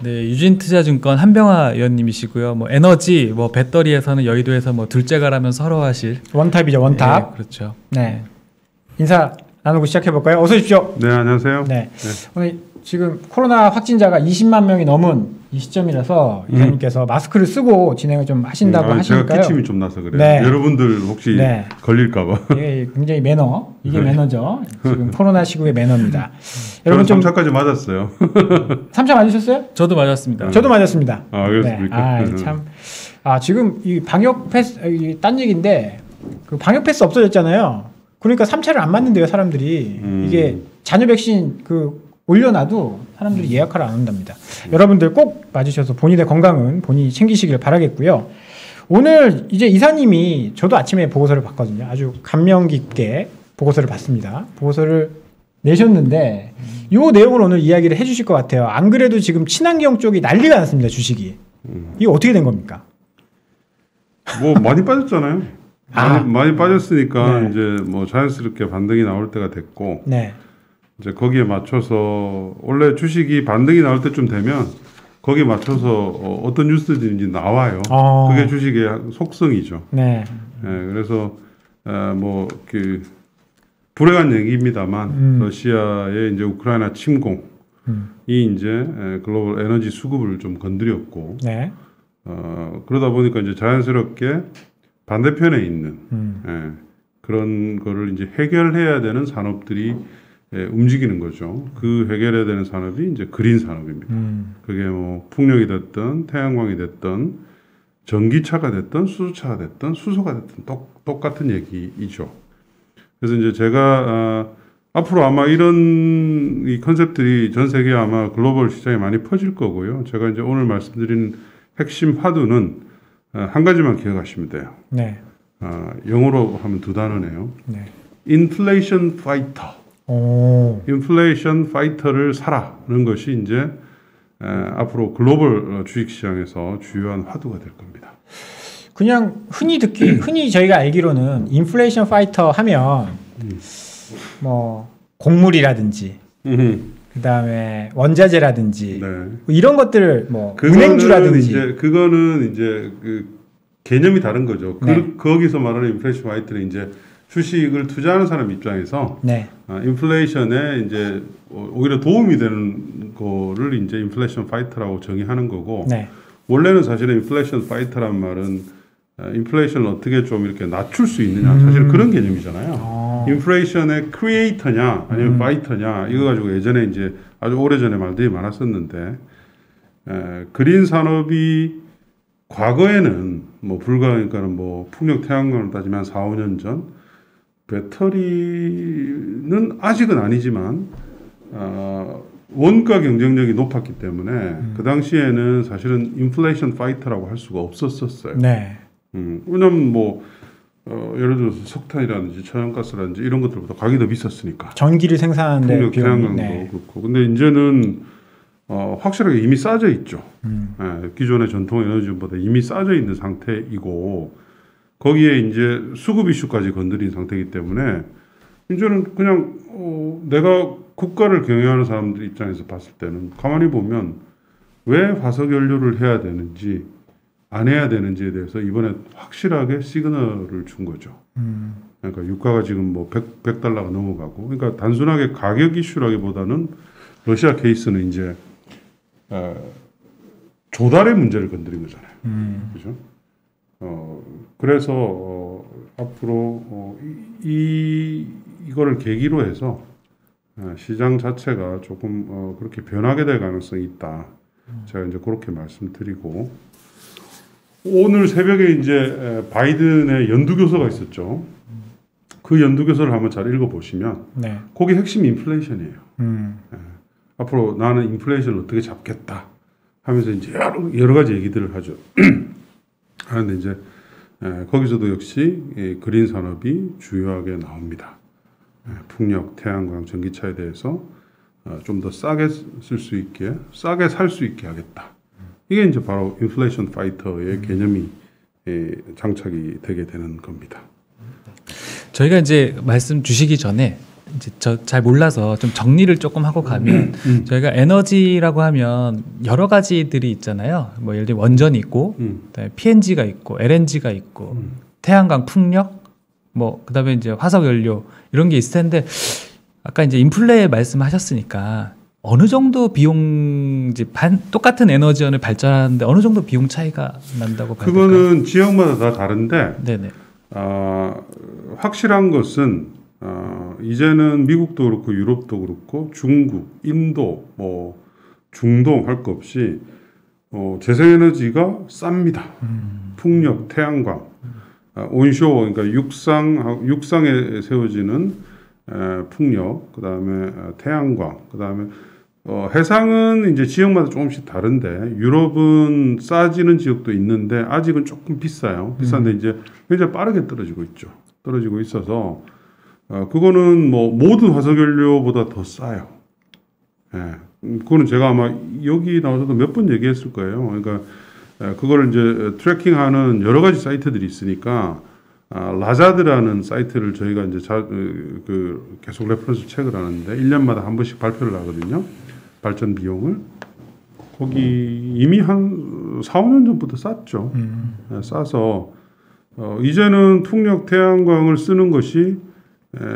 네, 유진투자증권 한병화 의원님이시고요. 뭐 에너지, 뭐 배터리에서는 여의도에서 뭐 둘째가라면 서러워하실 원탑이죠, 원탑. 네, 그렇죠. 네, 인사 나누고 시작해 볼까요? 어서 오십시오. 네, 안녕하세요. 네, 오늘 지금 코로나 확진자가 20만 명이 넘은 이 시점이라서 이사님께서 마스크를 쓰고 진행을 좀 하신다고 하시니까요. 제가 기침이 좀 나서 그래요. 네. 여러분들 혹시 네. 걸릴까봐. 이게 굉장히 매너, 이게 네. 매너죠. 지금 코로나 시국의 매너입니다. 여러분 좀 3차까지 맞았어요. 3차 맞으셨어요? 저도 맞았습니다. 저도 맞았습니다. 아, 그렇습니까? 네. 참. 지금 이 방역 패스, 딴 얘기인데 그 방역 패스 없어졌잖아요. 그러니까 3차를 안 맞는데요, 사람들이. 이게 잔여 백신 올려놔도 사람들이 예약하러 안 온답니다. 여러분들 꼭 맞으셔서 본인의 건강은 본인이 챙기시길 바라겠고요. 오늘 이제 이사님이 저도 아침에 보고서를 봤거든요. 아주 감명 깊게 보고서를 봤습니다. 보고서를 내셨는데 이 내용을 오늘 이야기를 해주실 것 같아요. 안 그래도 지금 친환경 쪽이 난리가 났습니다. 주식이. 이게 어떻게 된 겁니까? 뭐 많이 빠졌잖아요. 많이 빠졌으니까 네. 이제 뭐 자연스럽게 반등이 나올 때가 됐고 네. 이제 거기에 맞춰서 원래 주식이 반등이 나올 때쯤 되면 거기에 맞춰서 어떤 뉴스들인지 나와요. 그게 주식의 속성이죠. 네. 네, 그래서 뭐 그 불행한 얘기입니다만 러시아의 이제 우크라이나 침공이 이제 글로벌 에너지 수급을 좀 건드렸고 네. 그러다 보니까 이제 자연스럽게 반대편에 있는 그런 거를 이제 해결해야 되는 산업들이 움직이는 거죠. 그 해결해야 되는 산업이 이제 그린 산업입니다. 그게 뭐 풍력이 됐든 태양광이 됐든 전기차가 됐든 수소차가 됐든 수소가 됐든 똑같은 얘기이죠. 그래서 이제 제가 앞으로 아마 이런 이 컨셉들이 전 세계 아마 글로벌 시장에 많이 퍼질 거고요. 제가 이제 오늘 말씀드린 핵심 화두는 한 가지만 기억하시면 돼요. 네. 영어로 하면 두 단어네요. 네. 인플레이션 파이터. 인플레이션 파이터를 사라는 것이 이제 앞으로 글로벌 주식시장에서 주요한 화두가 될 겁니다. 그냥 흔히 저희가 알기로는 인플레이션 파이터 하면 뭐 곡물이라든지 그다음에 원자재라든지 네. 이런 것들을 뭐 은행주라든지 그거는 이제 그 개념이 다른 거죠. 네. 거기서 말하는 인플레이션 파이터는 이제 주식을 투자하는 사람 입장에서 네. 인플레이션에 이제 오히려 도움이 되는 거를 이제 인플레이션 파이터라고 정의하는 거고 네. 원래는 사실은 인플레이션 파이터란 말은 인플레이션을 어떻게 좀 이렇게 낮출 수 있느냐 사실 그런 개념이잖아요. 인플레이션의 크리에이터냐 아니면 파이터냐 이거 가지고 예전에 이제 아주 오래전에 말들이 많았었는데 그린 산업이 과거에는 뭐 불과 그러니까는 뭐 풍력 태양광을 따지면 4, 5년 전 배터리는 아직은 아니지만 원가 경쟁력이 높았기 때문에 그 당시에는 사실은 인플레이션 파이터라고 할 수가 없었어요. 네. 왜냐면 뭐 예를 들어서 석탄이라든지 천연가스라든지 이런 것들보다 가격이 더 비쌌으니까. 전기를 생산하는데 풍력 태양광도 그렇고. 근데 이제는 확실하게 이미 싸져 있죠. 기존의 전통 에너지보다 이미 싸져 있는 상태이고 거기에 이제 수급 이슈까지 건드린 상태이기 때문에 이제는 그냥 내가 국가를 경영하는 사람들 입장에서 봤을 때는 가만히 보면 왜 화석 연료를 해야 되는지 안 해야 되는지에 대해서 이번에 확실하게 시그널을 준 거죠. 그러니까 유가가 지금 뭐 100달러가 넘어가고 그러니까 단순하게 가격 이슈라기보다는 러시아 케이스는 이제 조달의 문제를 건드린 거잖아요. 그죠? 그래서 앞으로 이거를 계기로 해서 시장 자체가 조금 그렇게 변하게 될 가능성이 있다. 제가 이제 그렇게 말씀드리고 오늘 새벽에 이제 바이든의 연두교서가 있었죠. 그 연두교서를 한번 잘 읽어보시면 네. 거기 핵심 인플레이션이에요. 앞으로 나는 인플레이션을 어떻게 잡겠다 하면서 이제 여러 가지 얘기들을 하죠. 하는데 이제 거기서도 역시 그린 산업이 주요하게 나옵니다. 풍력, 태양광, 전기차에 대해서 좀 더 싸게 쓸 수 있게, 싸게 살 수 있게 하겠다. 이게 이제 바로 인플레이션 파이터의 개념이 장착이 되게 되는 겁니다. 저희가 이제 말씀 주시기 전에 이제 저 잘 몰라서 좀 정리를 조금 하고 가면 저희가 에너지라고 하면 여러 가지들이 있잖아요. 뭐 예를 들면 원전이 있고 그다음에 PNG가 있고 LNG가 있고 태양광 풍력 뭐 그다음에 이제 화석 연료 이런 게 있을 텐데 아까 이제 인플레 말씀하셨으니까 어느 정도 비용 이제 똑같은 에너지원을 발전하는데 어느 정도 비용 차이가 난다고 봐야 될까요? 그거는 지역마다 다 다른데 네네. 확실한 것은 이제는 미국도 그렇고 유럽도 그렇고 중국, 인도, 뭐 중동 할 것 없이 재생에너지가 쌉니다. 풍력, 태양광, 온쇼 그러니까 육상에 세워지는 풍력, 그다음에 태양광, 그다음에 해상은 이제 지역마다 조금씩 다른데 유럽은 싸지는 지역도 있는데 아직은 조금 비싸요. 비싼데 이제 굉장히 빠르게 떨어지고 있죠. 떨어지고 있어서 그거는 뭐 모든 화석연료보다 더 싸요. 예, 그거는 제가 아마 여기 나와서도 몇 번 얘기했을 거예요. 그러니까 그거를 이제 트래킹하는 여러 가지 사이트들이 있으니까 라자드라는 사이트를 저희가 이제 계속 레퍼런스 체크를 하는데 1년마다 한 번씩 발표를 하거든요. 발전 비용을. 거기 이미 한 4, 5년 전부터 쌌죠. 싸서 이제는 풍력 태양광을 쓰는 것이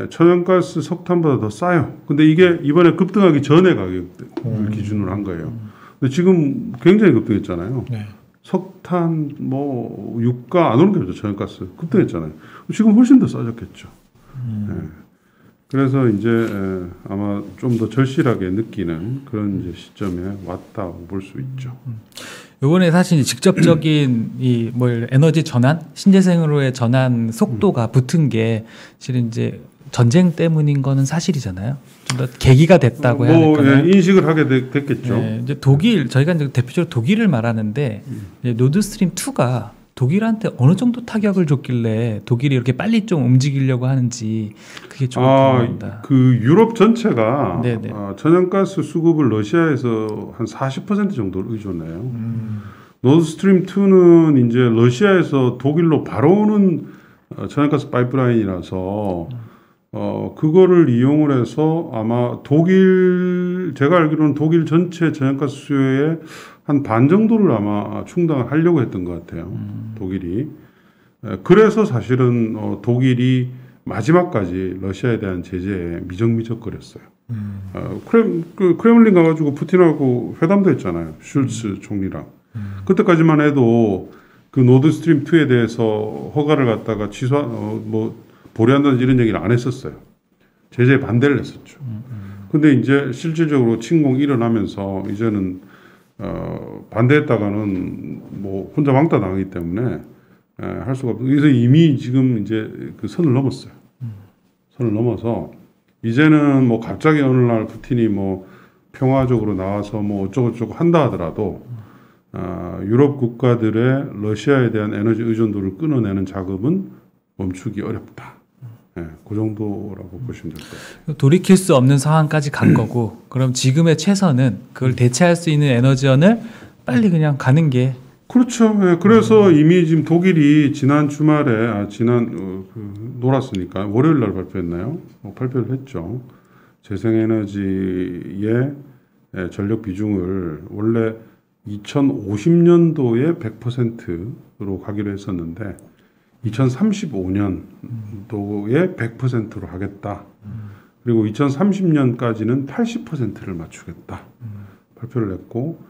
천연가스 석탄보다 더 싸요. 근데 이게 이번에 급등하기 전에 가격을 기준으로 한 거예요. 근데 지금 굉장히 급등했잖아요. 네. 석탄, 뭐 유가 안 오른 게 없죠. 천연가스 급등했잖아요. 지금 훨씬 더 싸졌겠죠. 네. 그래서 이제 아마 좀 더 절실하게 느끼는 그런 이제 시점에 왔다고 볼 수 있죠. 이번에 사실 직접적인 이 뭐 에너지 전환, 신재생으로의 전환 속도가 붙은 게 실은 이제 전쟁 때문인 거는 사실이잖아요. 좀 더 계기가 됐다고 해야 될까요? 예, 인식을 하게 됐겠죠. 네, 이제 독일 저희가 이제 대표적으로 독일을 말하는데 노드스트림 2가 독일한테 어느 정도 타격을 줬길래 독일이 이렇게 빨리 좀 움직이려고 하는지 그게 좀 궁금합니다. 그 유럽 전체가 천연가스 수급을 러시아에서 한 40% 정도를 의존해요. 노드스트림 2는 이제 러시아에서 독일로 바로 오는 천연가스 파이프라인이라서 그거를 이용을 해서 아마 제가 알기로는 독일 전체 천연가스 수요의 한 반 정도를 아마 충당을 하려고 했던 것 같아요. 독일이. 그래서 사실은 독일이 마지막까지 러시아에 대한 제재에 미적미적거렸어요. 크렘린 가가지고 푸틴하고 회담도 했잖아요. 슐츠 총리랑. 그때까지만 해도 그 노드스트림 2에 대해서 허가를 갖다가 보류한다든지 이런 얘기를 안 했었어요. 제재에 반대를 했었죠. 근데 이제 실질적으로 침공이 일어나면서 이제는 반대했다가는 뭐 혼자 왕따 당하기 때문에 할 수가 없고 그래서 이미 지금 이제 그 선을 넘었어요. 선을 넘어서 이제는 뭐 갑자기 어느 날 푸틴이 뭐 평화적으로 나와서 뭐 어쩌고저쩌고 한다 하더라도 유럽 국가들의 러시아에 대한 에너지 의존도를 끊어내는 작업은 멈추기 어렵다. 네, 그 정도라고 보시면 될 것 같아요. 돌이킬 수 없는 상황까지 간 거고 그럼 지금의 최선은 그걸 대체할 수 있는 에너지원을 빨리 그냥 가는 게 그렇죠. 네, 그래서 이미 지금 독일이 지난 주말에 놀았으니까 월요일 날 발표했나요? 발표를 했죠. 재생에너지의 전력 비중을 원래 2050년도에 100%로 가기로 했었는데 2035년도에 100%로 하겠다. 그리고 2030년까지는 80%를 맞추겠다. 발표를 했고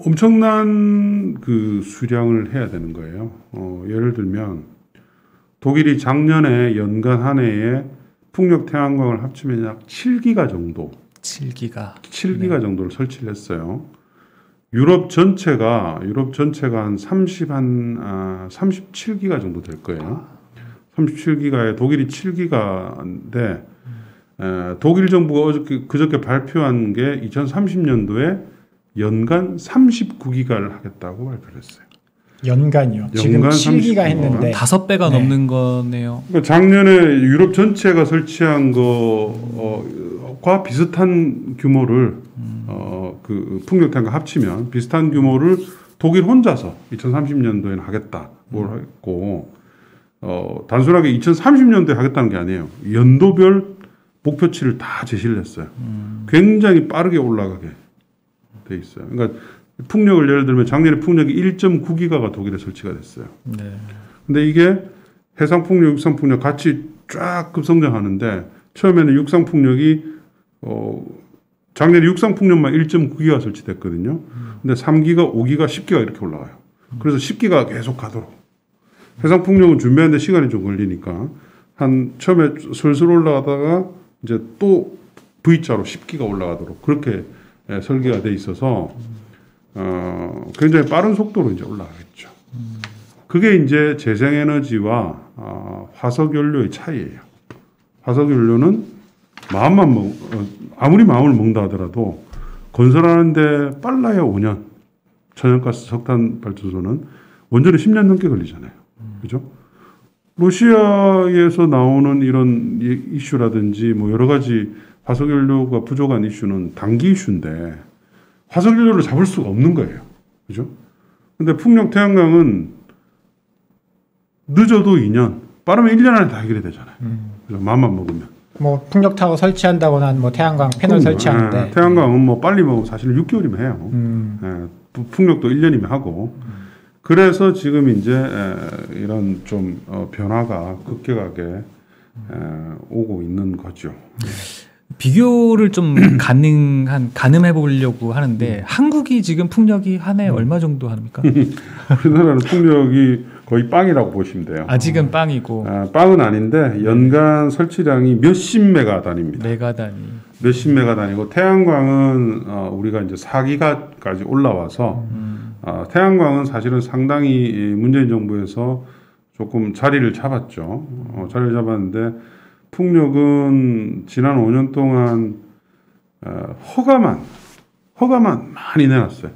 엄청난 그 수량을 해야 되는 거예요. 예를 들면 독일이 작년에 연간 한 해에 풍력 태양광을 합치면 약 7기가 정도 7기가 정도를 설치를 했어요. 유럽 전체가 한 37기가 정도 될 거예요. 37기가에 독일이 7기가인데 독일 정부가 그저께 발표한 게 2030년도에 연간 39기가를 하겠다고 발표를 했어요. 연간이요. 지금 7기가 했는데 5배가 넘는 거네요. 그러니까 작년에 유럽 전체가 설치한 거과 비슷한 규모를 그 풍력탄과 합치면 비슷한 규모를 독일 혼자서 2030년도에는 하겠다고 했고 단순하게 2030년도에 하겠다는 게 아니에요. 연도별 목표치를 다 제시를 했어요. 굉장히 빠르게 올라가게 돼 있어요. 그러니까 풍력을 예를 들면 작년에 풍력이 1.9기가가 독일에 설치가 됐어요. 네. 근데 이게 해상 풍력, 육상 풍력 같이 쫙 급성장하는데 처음에는 육상 풍력이 작년에 육상 풍력만 1.9기가 설치됐거든요. 근데 3기가, 5기가, 10기가 이렇게 올라가요. 그래서 10기가 계속 가도록. 해상 풍력은 준비하는데 시간이 좀 걸리니까 한 처음에 슬슬 올라가다가 이제 또 V자로 10기가 올라가도록 그렇게 설계가 돼 있어서 굉장히 빠른 속도로 이제 올라가겠죠. 그게 이제 재생에너지와 화석 연료의 차이예요. 화석 연료는 아무리 마음을 먹는다 하더라도 건설하는데 빨라야 5년, 천연가스 석탄 발전소는 원전에 10년 넘게 걸리잖아요. 그죠? 러시아에서 나오는 이런 이슈라든지 뭐 여러 가지 화석연료가 부족한 이슈는 단기 이슈인데 화석연료를 잡을 수가 없는 거예요. 그죠? 근데 풍력 태양광은 늦어도 2년, 빠르면 1년 안에 다 해결이 되잖아요. 그래서 마음만 먹으면. 뭐 풍력타워 설치한다거나 뭐 태양광 패널 설치하는데. 태양광은 뭐 빨리 먹으면 사실은 6개월이면 해요. 풍력도 1년이면 하고. 그래서 지금 이제 이런 좀 변화가 급격하게 오고 있는 거죠. 비교를 좀 가늠해 보려고 하는데 한국이 지금 풍력이 한 해 얼마 정도 합니까? 우리나라는 풍력이 거의 빵이라고 보시면 돼요. 아직은 빵이고. 빵은 아닌데 연간 설치량이 몇십 메가 단위입니다. 메가 단위. 몇십 메가 단위고 태양광은 우리가 이제 4기가까지 올라와서 태양광은 사실은 상당히 문재인 정부에서 조금 자리를 잡았죠. 자리를 잡았는데 풍력은 지난 5년 동안 허가만 많이 내놨어요.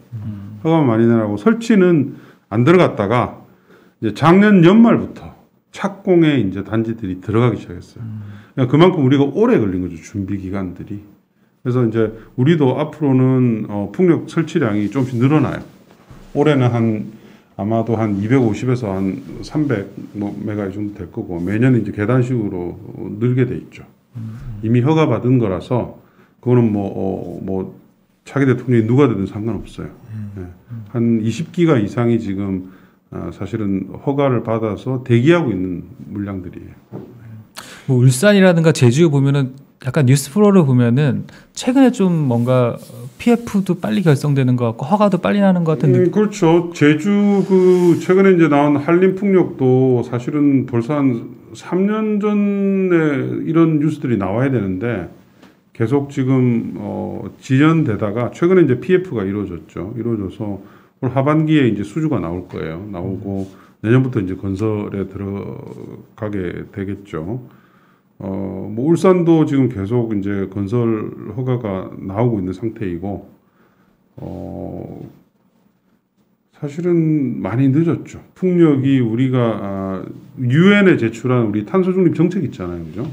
허가만 많이 내라고 설치는 안 들어갔다가 이제 작년 연말부터 착공에 이제 단지들이 들어가기 시작했어요. 그러니까 그만큼 우리가 오래 걸린 거죠. 준비 기간들이. 그래서 이제 우리도 앞으로는 풍력 설치량이 조금씩 늘어나요. 올해는 아마도 한 250에서 한 300 메가 정도 될 거고 매년 이제 계단식으로 늘게 돼 있죠. 이미 허가 받은 거라서 그거는 뭐 차기 대통령이 누가 되든 상관없어요. 네. 한 20기가 이상이 지금 사실은 허가를 받아서 대기하고 있는 물량들이에요. 뭐 울산이라든가 제주 보면은 약간 뉴스 프로를 보면은 최근에 좀 뭔가 PF도 빨리 결성되는 것 같고 허가도 빨리 나는 것 같은 느낌. 그렇죠. 제주 최근에 이제 나온 한림 풍력도 사실은 벌써 한 3년 전에 이런 뉴스들이 나와야 되는데 계속 지금 지연되다가 최근에 이제 PF가 이루어져서 올 하반기에 이제 수주가 나올 거예요. 나오고 내년부터 이제 건설에 들어가게 되겠죠. 뭐 울산도 지금 계속 이제 건설 허가가 나오고 있는 상태이고, 사실은 많이 늦었죠. 풍력이 우리가 유엔에 제출한 우리 탄소 중립 정책 있잖아요, 그죠?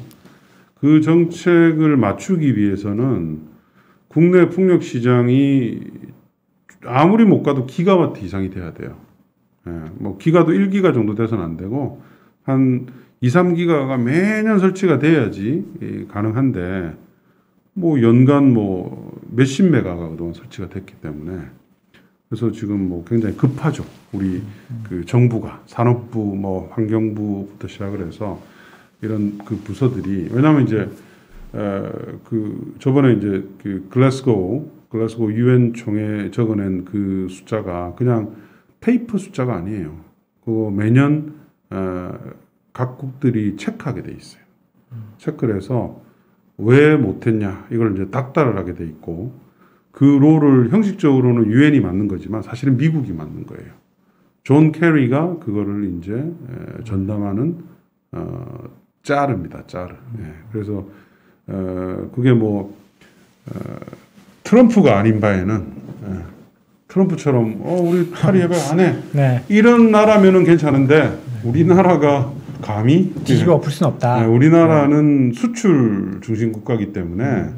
그 정책을 맞추기 위해서는 국내 풍력 시장이 아무리 못 가도 기가와트 이상이 돼야 돼요. 예, 뭐 기가도 1기가 정도 돼서는 안 되고 한 2, 3기가가 매년 설치가 돼야지 가능한데 뭐 연간 뭐 몇십 메가가 그동안 설치가 됐기 때문에 그래서 지금 뭐 굉장히 급하죠. 우리 그 정부가 산업부 뭐 환경부부터 시작을 해서 이런 그 부서들이 왜냐하면 이제 저번에 이제 그 글래스고 유엔 총회 적어낸 그 숫자가 그냥 페이퍼 숫자가 아니에요. 그거 매년 각국들이 체크하게 돼 있어요. 체크를 해서 왜 못했냐 이걸 이제 딱따를 하게 돼 있고 그 롤을 형식적으로는 유엔이 맞는 거지만 사실은 미국이 맞는 거예요. 존 캐리가 그거를 이제 전담하는 짜르입니다. 짜르. 예. 그래서 그게 뭐 트럼프가 아닌 바에는 트럼프처럼 우리 파리 협약 안 해. 네. 이런 나라면은 괜찮은데 우리나라가 감히 뒤집어 엎을 수는 없다. 우리나라는 수출 중심 국가이기 때문에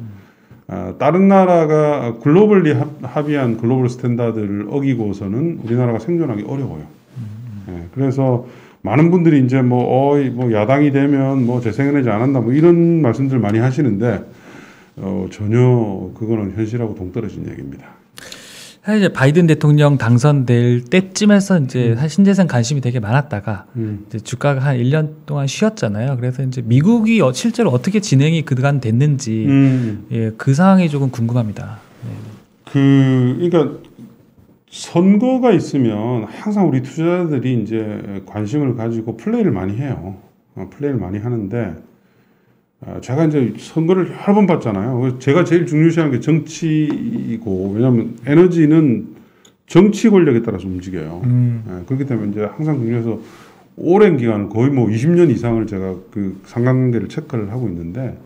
다른 나라가 글로벌리 합의한 글로벌 스탠다드를 어기고서는 우리나라가 생존하기 어려워요. 그래서 많은 분들이 이제 뭐 야당이 되면 뭐 재생에너지 안 한다 뭐 이런 말씀들 많이 하시는데 전혀 그거는 현실하고 동떨어진 얘기입니다. 사실 이제 바이든 대통령 당선될 때쯤에서 이제 신재생 관심이 되게 많았다가 이제 주가가 한 1년 동안 쉬었잖아요. 그래서 이제 미국이 실제로 어떻게 진행이 그간 됐는지 예, 그 상황이 조금 궁금합니다. 네. 그러니까 선거가 있으면 항상 우리 투자자들이 이제 관심을 가지고 플레이를 많이 해요. 플레이를 많이 하는데 제가 이제 선거를 여러 번 봤잖아요. 그래서 제가 제일 중요시하는 게 정치이고, 왜냐하면 에너지는 정치 권력에 따라서 움직여요. 그렇기 때문에 이제 항상 중요해서 오랜 기간, 거의 뭐 20년 이상을 제가 그 상관관계를 체크를 하고 있는데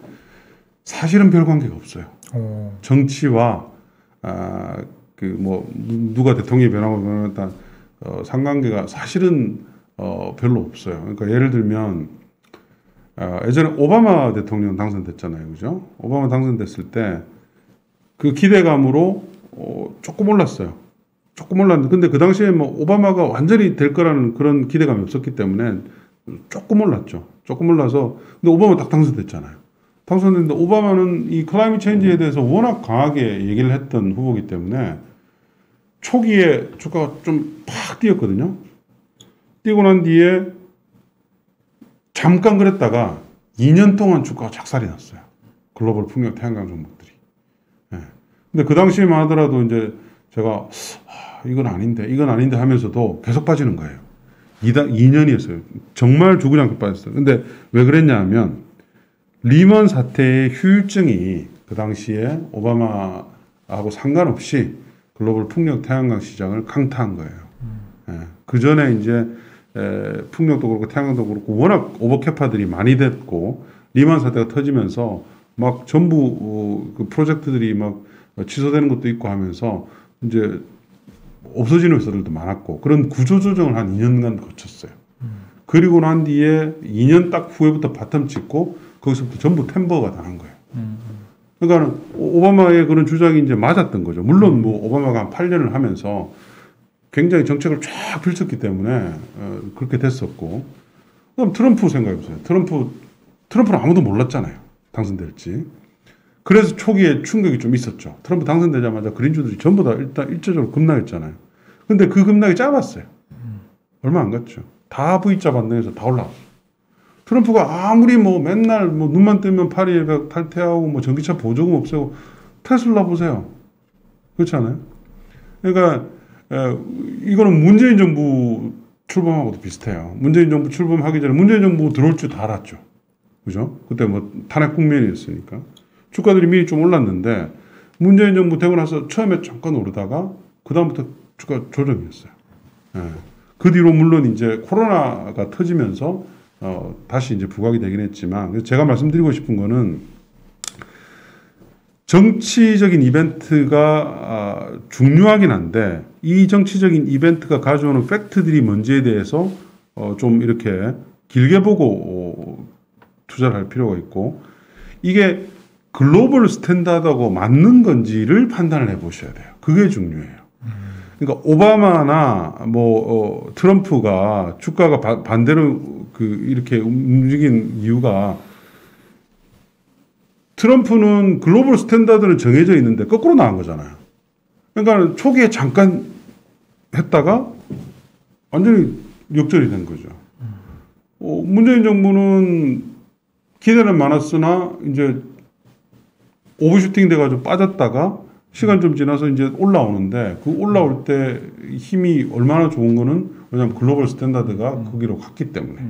사실은 별 관계가 없어요. 정치와 그 뭐 누가 대통령이 변하고 변했다 상관관계가 사실은 별로 없어요. 그러니까 예를 들면 예전에 오바마 대통령 당선됐잖아요, 그죠? 오바마 당선됐을 때 그 기대감으로 조금 올랐어요. 조금 올랐는데, 근데 그 당시에 뭐 오바마가 완전히 될 거라는 그런 기대감이 없었기 때문에 조금 올랐죠. 조금 올라서, 근데 오바마 딱 당선됐잖아요. 당선됐는데 오바마는 이 클라이밋 체인지에 대해서 워낙 강하게 얘기를 했던 후보이기 때문에 초기에 주가가 좀 팍 뛰었거든요. 뛰고 난 뒤에 잠깐 그랬다가 2년 동안 주가가 작살이 났어요. 글로벌 풍력 태양광 종목들이. 네. 근데 그 당시에만 하더라도 이제 제가 이건 아닌데 하면서도 계속 빠지는 거예요. 2년이었어요. 정말 죽으지 않고 빠졌어요. 근데 왜 그랬냐 하면 리먼 사태의 후유증이 그 당시에 오바마하고 상관없이 글로벌 풍력 태양광 시장을 강타한 거예요. 네. 그 전에 이제 풍력도 그렇고 태양광도 그렇고 워낙 오버캐파들이 많이 됐고 리만 사태가 터지면서 막 전부 그 프로젝트들이 막 취소되는 것도 있고 하면서 이제 없어지는 회사들도 많았고 그런 구조조정을 한 2년간 거쳤어요. 그리고 난 뒤에 2년 딱 후에부터 바텀 찍고 거기서부터 전부 템버가 당한 거예요. 그러니까 오바마의 그런 주장이 이제 맞았던 거죠. 물론 뭐 오바마가 한 8년을 하면서 굉장히 정책을 쫙 펼쳤기 때문에 그렇게 됐었고, 그럼 트럼프 생각해보세요. 트럼프는 아무도 몰랐잖아요. 당선될지. 그래서 초기에 충격이 좀 있었죠. 트럼프 당선되자마자 그린주들이 전부 다 일단 일제적으로 급락했잖아요. 근데 그 급락이 짧았어요. 얼마 안 갔죠. 다 V자 반등해서 다 올라왔어요. 트럼프가 아무리 뭐 맨날 뭐 눈만 뜨면 파리에 탈퇴하고 뭐 전기차 보조금 없애고 테슬라 보세요. 그렇지 않아요? 그러니까 이거는 문재인 정부 출범하고도 비슷해요. 문재인 정부 출범하기 전에 문재인 정부 들어올 줄 다 알았죠. 그죠? 그때 뭐 탄핵 국면이었으니까. 주가들이 미리 좀 올랐는데 문재인 정부 되고 나서 처음에 잠깐 오르다가 그다음부터 주가 조정이었어요. 예. 그 뒤로 물론 이제 코로나가 터지면서 다시 이제 부각이 되긴 했지만 제가 말씀드리고 싶은 거는 정치적인 이벤트가 중요하긴 한데 이 정치적인 이벤트가 가져오는 팩트들이 뭔지에 대해서 좀 이렇게 길게 보고 투자를 할 필요가 있고 이게 글로벌 스탠다드하고 맞는 건지를 판단을 해보셔야 돼요. 그게 중요해요. 그러니까 오바마나 뭐 트럼프가 주가가 반대로 이렇게 움직인 이유가 트럼프는 글로벌 스탠다드는 정해져 있는데 거꾸로 나간 거잖아요. 그러니까 초기에 잠깐 했다가 완전히 역전이 된 거죠. 문재인 정부는 기대는 많았으나 이제 오버슈팅 돼가지고 빠졌다가 시간 좀 지나서 이제 올라오는데 그 올라올 때 힘이 얼마나 좋은 거는 왜냐하면 글로벌 스탠다드가 거기로 갔기 때문에.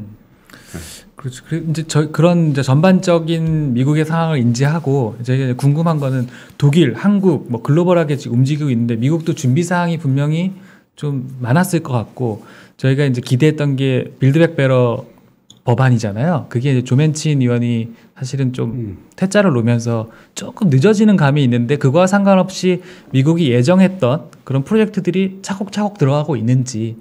그렇죠. 이제 그런 이제 전반적인 미국의 상황을 인지하고 이제 궁금한 거는 독일, 한국 뭐 글로벌하게 지금 움직이고 있는데 미국도 준비 사항이 분명히 좀 많았을 것 같고 저희가 이제 기대했던 게 빌드백 베러 법안이잖아요. 그게 이제 조맨친 의원이 사실은 좀 퇴짜를 놓으면서 조금 늦어지는 감이 있는데 그거와 상관없이 미국이 예정했던 그런 프로젝트들이 차곡차곡 들어가고 있는지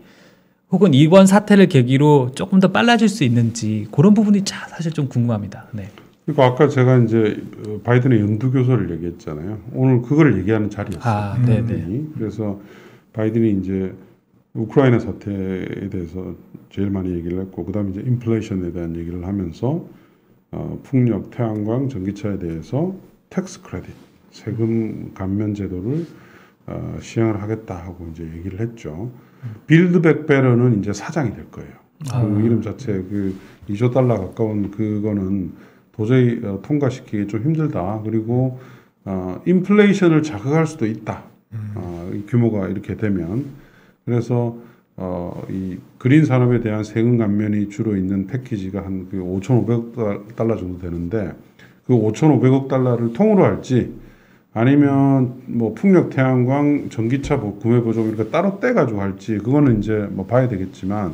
혹은 이번 사태를 계기로 조금 더 빨라질 수 있는지 그런 부분이 사실 좀 궁금합니다. 네. 그러니까 아까 제가 이제 바이든의 연두교서를 얘기했잖아요. 오늘 그거를 얘기하는 자리였어요. 네네. 그래서 바이든이 이제 우크라이나 사태에 대해서 제일 많이 얘기를 했고, 그다음에 이제 인플레이션에 대한 얘기를 하면서 풍력, 태양광, 전기차에 대해서 텍스 크레딧, 세금 감면 제도를 시행을 하겠다 하고 이제 얘기를 했죠. 빌드백 베러는 이제 사장이 될 거예요. 그 이름 자체 그 2조 달러 가까운 그거는 도저히 통과시키기 좀 힘들다. 그리고 인플레이션을 자극할 수도 있다. 규모가 이렇게 되면. 그래서 이 그린 산업에 대한 세금 감면이 주로 있는 패키지가 한 5,500억 달러 정도 되는데, 그 5,500억 달러를 통으로 할지 아니면 뭐 풍력, 태양광, 전기차 구매 보조금 이렇게 따로 떼가지고 할지, 그거는 이제 뭐 봐야 되겠지만,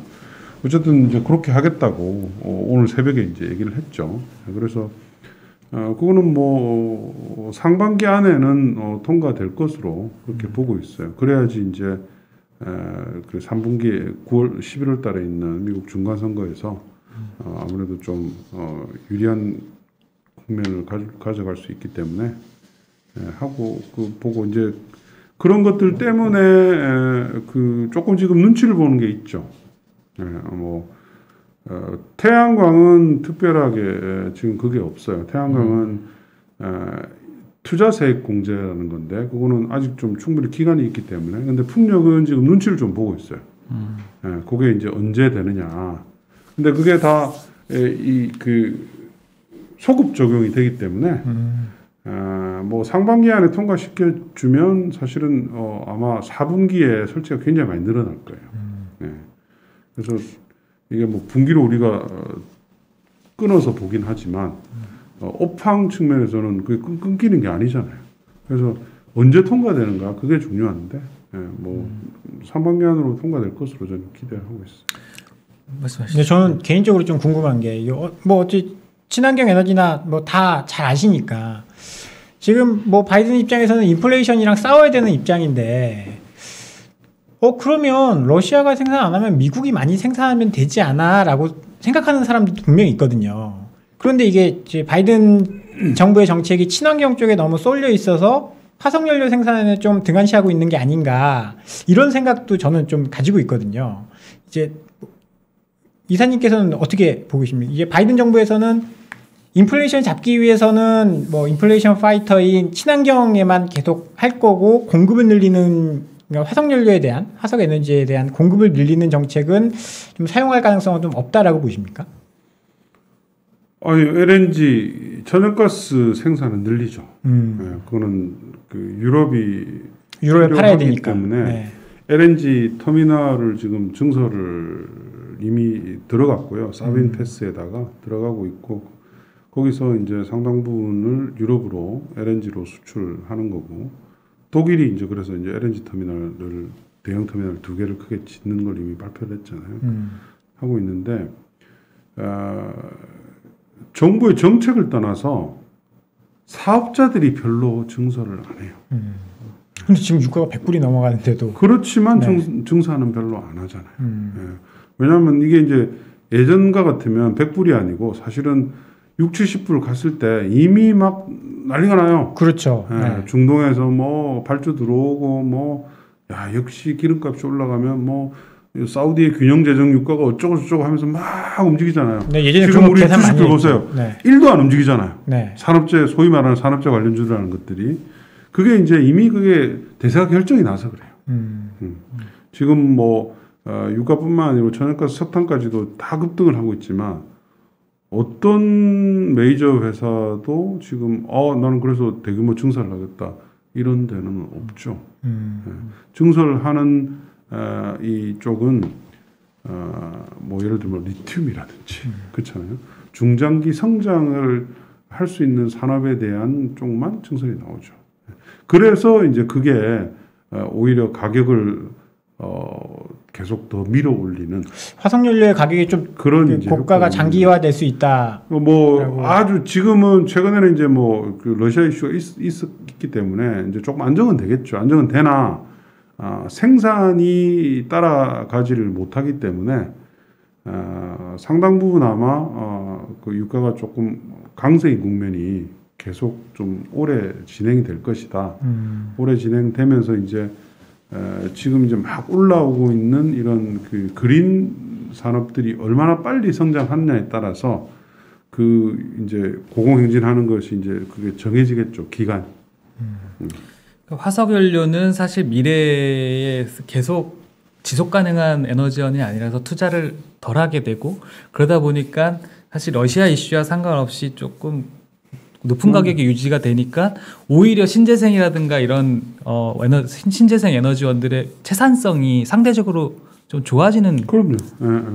어쨌든 이제 그렇게 하겠다고 오늘 새벽에 이제 얘기를 했죠. 그래서 그거는 뭐 상반기 안에는 통과될 것으로 그렇게 보고 있어요. 그래야지 이제 그 3분기에 9월, 11월 달에 있는 미국 중간 선거에서 아무래도 좀 유리한 국면을 가져갈 수 있기 때문에 하고 그 보고 이제 그런 것들 때문에 그 조금 지금 눈치를 보는 게 있죠. 태양광은 특별하게 지금 그게 없어요. 태양광은 투자세액 공제라는 건데, 그거는 아직 좀 충분히 기간이 있기 때문에. 근데 풍력은 지금 눈치를 좀 보고 있어요. 그게 이제 언제 되느냐. 근데 그게 다 그 소급 적용이 되기 때문에 뭐 상반기 안에 통과시켜 주면 사실은 아마 4분기에 설치가 굉장히 많이 늘어날 거예요. 그래서 이게 뭐 분기로 우리가 끊어서 보긴 하지만 업황 측면에서는 그게 끊기는 게 아니잖아요. 그래서 언제 통과되는가 그게 중요한데 뭐 상반기 안으로 통과될 것으로 저는 기대하고 있어요. 말씀하시죠. 저는 개인적으로 좀 궁금한 게 뭐 어찌 친환경 에너지나 뭐 다 잘 아시니까 지금 뭐 바이든 입장에서는 인플레이션이랑 싸워야 되는 입장인데 그러면 러시아가 생산 안 하면 미국이 많이 생산하면 되지 않아? 라고 생각하는 사람도 분명히 있거든요. 그런데 이게 이제 바이든 정부의 정책이 친환경 쪽에 너무 쏠려 있어서 화석연료 생산에 좀 등한시하고 있는 게 아닌가, 이런 생각도 저는 좀 가지고 있거든요. 이제 이사님께서는 어떻게 보고 계십니까? 이게 바이든 정부에서는 인플레이션 잡기 위해서는 뭐 인플레이션 파이터인 친환경에만 계속 할 거고, 공급을 늘리는, 그러니까 화석연료에 대한, 화석에너지에 대한 공급을 늘리는 정책은 좀 사용할 가능성은 좀 없다라고 보십니까? 아니, LNG 천연가스 생산은 늘리죠. 그거는 그 유럽에 팔아야 되니까 때문에 네. LNG 터미널을 지금 증설을 이미 들어갔고요. 사빈 패스에다가 들어가고 있고, 거기서 이제 상당 부분을 유럽으로 LNG로 수출하는 거고, 독일이 이제 그래서 이제 LNG 터미널을, 대형 터미널 2개를 크게 짓는 걸 이미 발표를 했잖아요. 하고 있는데 정부의 정책을 떠나서 사업자들이 별로 증설을 안 해요. 근데 지금 유가가 100불이 넘어가는데도. 그렇지만 네. 증사는 별로 안 하잖아요. 예. 왜냐하면 이게 이제 예전과 같으면 100불이 아니고 사실은 60, 70불 갔을 때 이미 막 난리가 나요. 그렇죠. 예. 네. 중동에서 뭐 발주 들어오고 뭐 야 역시 기름값이 올라가면 뭐 사우디의 균형 재정 유가가 어쩌고 저쩌고 하면서 막 움직이잖아요. 네, 예전에 지금 우리 주식들 보세요. 네. 1도 안 움직이잖아요. 네. 산업재, 소위 말하는 산업재 관련주라는 것들이 그게 이제 이미 그게 대세가 결정이 나서 그래요. 지금 뭐 유가뿐만 아니고 천연가스, 석탄까지도 다 급등을 하고 있지만 어떤 메이저 회사도 지금 나는 그래서 대규모 증설을 하겠다 이런 데는 없죠. 네. 증설하는 이 쪽은 뭐 예를 들면 리튬이라든지 그렇잖아요. 중장기 성장을 할 수 있는 산업에 대한 쪽만 증설이 나오죠. 그래서 이제 그게 오히려 가격을 계속 더 밀어 올리는, 화석연료의 가격이 좀 그런 고가가 장기화될 수 있다. 뭐 아주 지금은 최근에는 이제 뭐 그 러시아 이슈가 있었기 때문에 이제 조금 안정은 되겠죠. 안정은 되나 생산이 따라가지를 못하기 때문에 상당 부분 아마 그 유가가 조금 강세인 국면이 계속 좀 오래 진행이 될 것이다. 오래 진행되면서 이제 지금 이제 막 올라오고 있는 이런 그 그린 산업들이 얼마나 빨리 성장하느냐에 따라서 그 이제 고공행진하는 것이 이제 그게 정해지겠죠, 기간. 화석 연료는 사실 미래에 계속 지속 가능한 에너지원이 아니라서 투자를 덜 하게 되고, 그러다 보니까 사실 러시아 이슈와 상관없이 조금 높은 가격이 유지가 되니까 오히려 신재생이라든가 이런 신재생 에너지원들의 채산성이 상대적으로 좀 좋아지는 그럼요.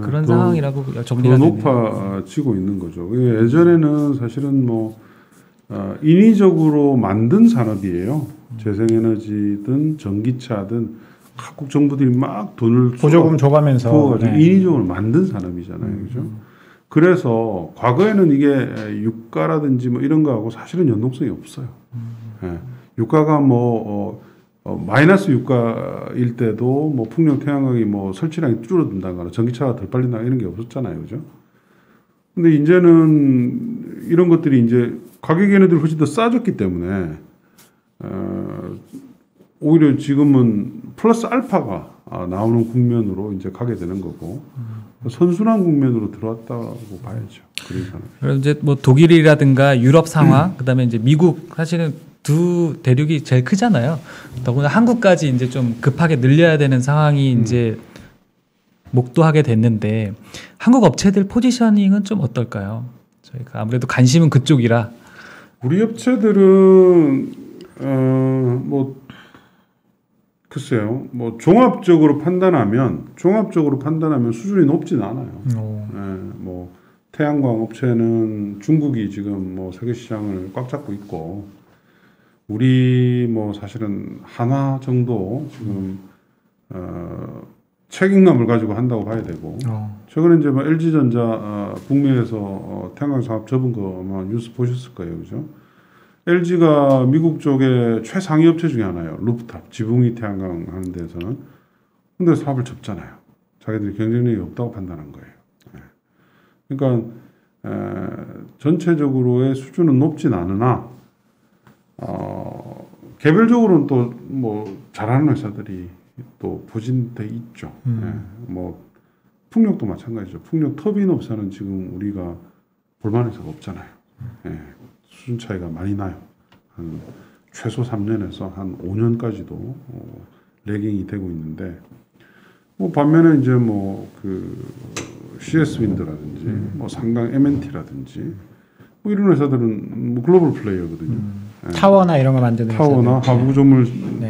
그런 상황이라고 정리가 되네요. 더 높아지고 있는 거죠. 예전에는 사실은 뭐 인위적으로 만든 산업이에요. 재생에너지든 전기차든 각국 정부들이 막 돈을 보조금 줘가면서 부어가지고 인위적으로 만든 산업이잖아요, 그죠? 그래서 과거에는 이게 유가라든지 뭐 이런 거하고 사실은 연동성이 없어요. 예. 유가가 뭐 마이너스 유가일 때도 뭐 풍력 태양광이 뭐 설치량이 줄어든다거나 전기차가 덜 팔린다 이런 게 없었잖아요, 그죠? 근데 이제는 이런 것들이 이제 가격 얘네들이 훨씬 더 싸졌기 때문에 오히려 지금은 플러스 알파가 나오는 국면으로 이제 가게 되는 거고 선순환 국면으로 들어왔다고 봐야죠. 그럼 이제 뭐 독일이라든가 유럽 상황, 그다음에 이제 미국 사실은 두 대륙이 제일 크잖아요. 더구나 한국까지 이제 좀 급하게 늘려야 되는 상황이 이제 목도하게 됐는데 한국 업체들 포지셔닝은 좀 어떨까요? 저희가 아무래도 관심은 그쪽이라. 우리 업체들은 뭐 글쎄요, 뭐 종합적으로 판단하면 수준이 높진 않아요. 뭐 태양광 업체는 중국이 지금 뭐 세계 시장을 꽉 잡고 있고, 우리 뭐 사실은 한화 정도 지금 책임감을 가지고 한다고 봐야 되고, 최근에 이제 뭐 LG전자 북미에서 태양광 사업 접은 거 아마 뉴스 보셨을 거예요, 그죠? LG가 미국 쪽에 최상위 업체 중에 하나예요. 루프탑, 지붕 위 태양광 하는 데서는. 근데 사업을 접잖아요. 자기들이 경쟁력이 없다고 판단한 거예요. 그러니까 전체적으로의 수준은 높진 않으나 개별적으로는 또 뭐 잘하는 회사들이 또 포진돼 있죠. 뭐 풍력도 마찬가지죠. 풍력 터빈 업사는 지금 우리가 볼만한 회사가 없잖아요. 수준 차이가 많이 나요. 한 최소 3년에서 한 5년까지도 레깅이 되고 있는데, 뭐 반면에 이제 뭐 그 CS 윈드라든지 뭐 상강 M&T라든지 뭐 이런 회사들은 뭐 글로벌 플레이어거든요. 타워나 이런 거 만드는 타워나 하부 구조물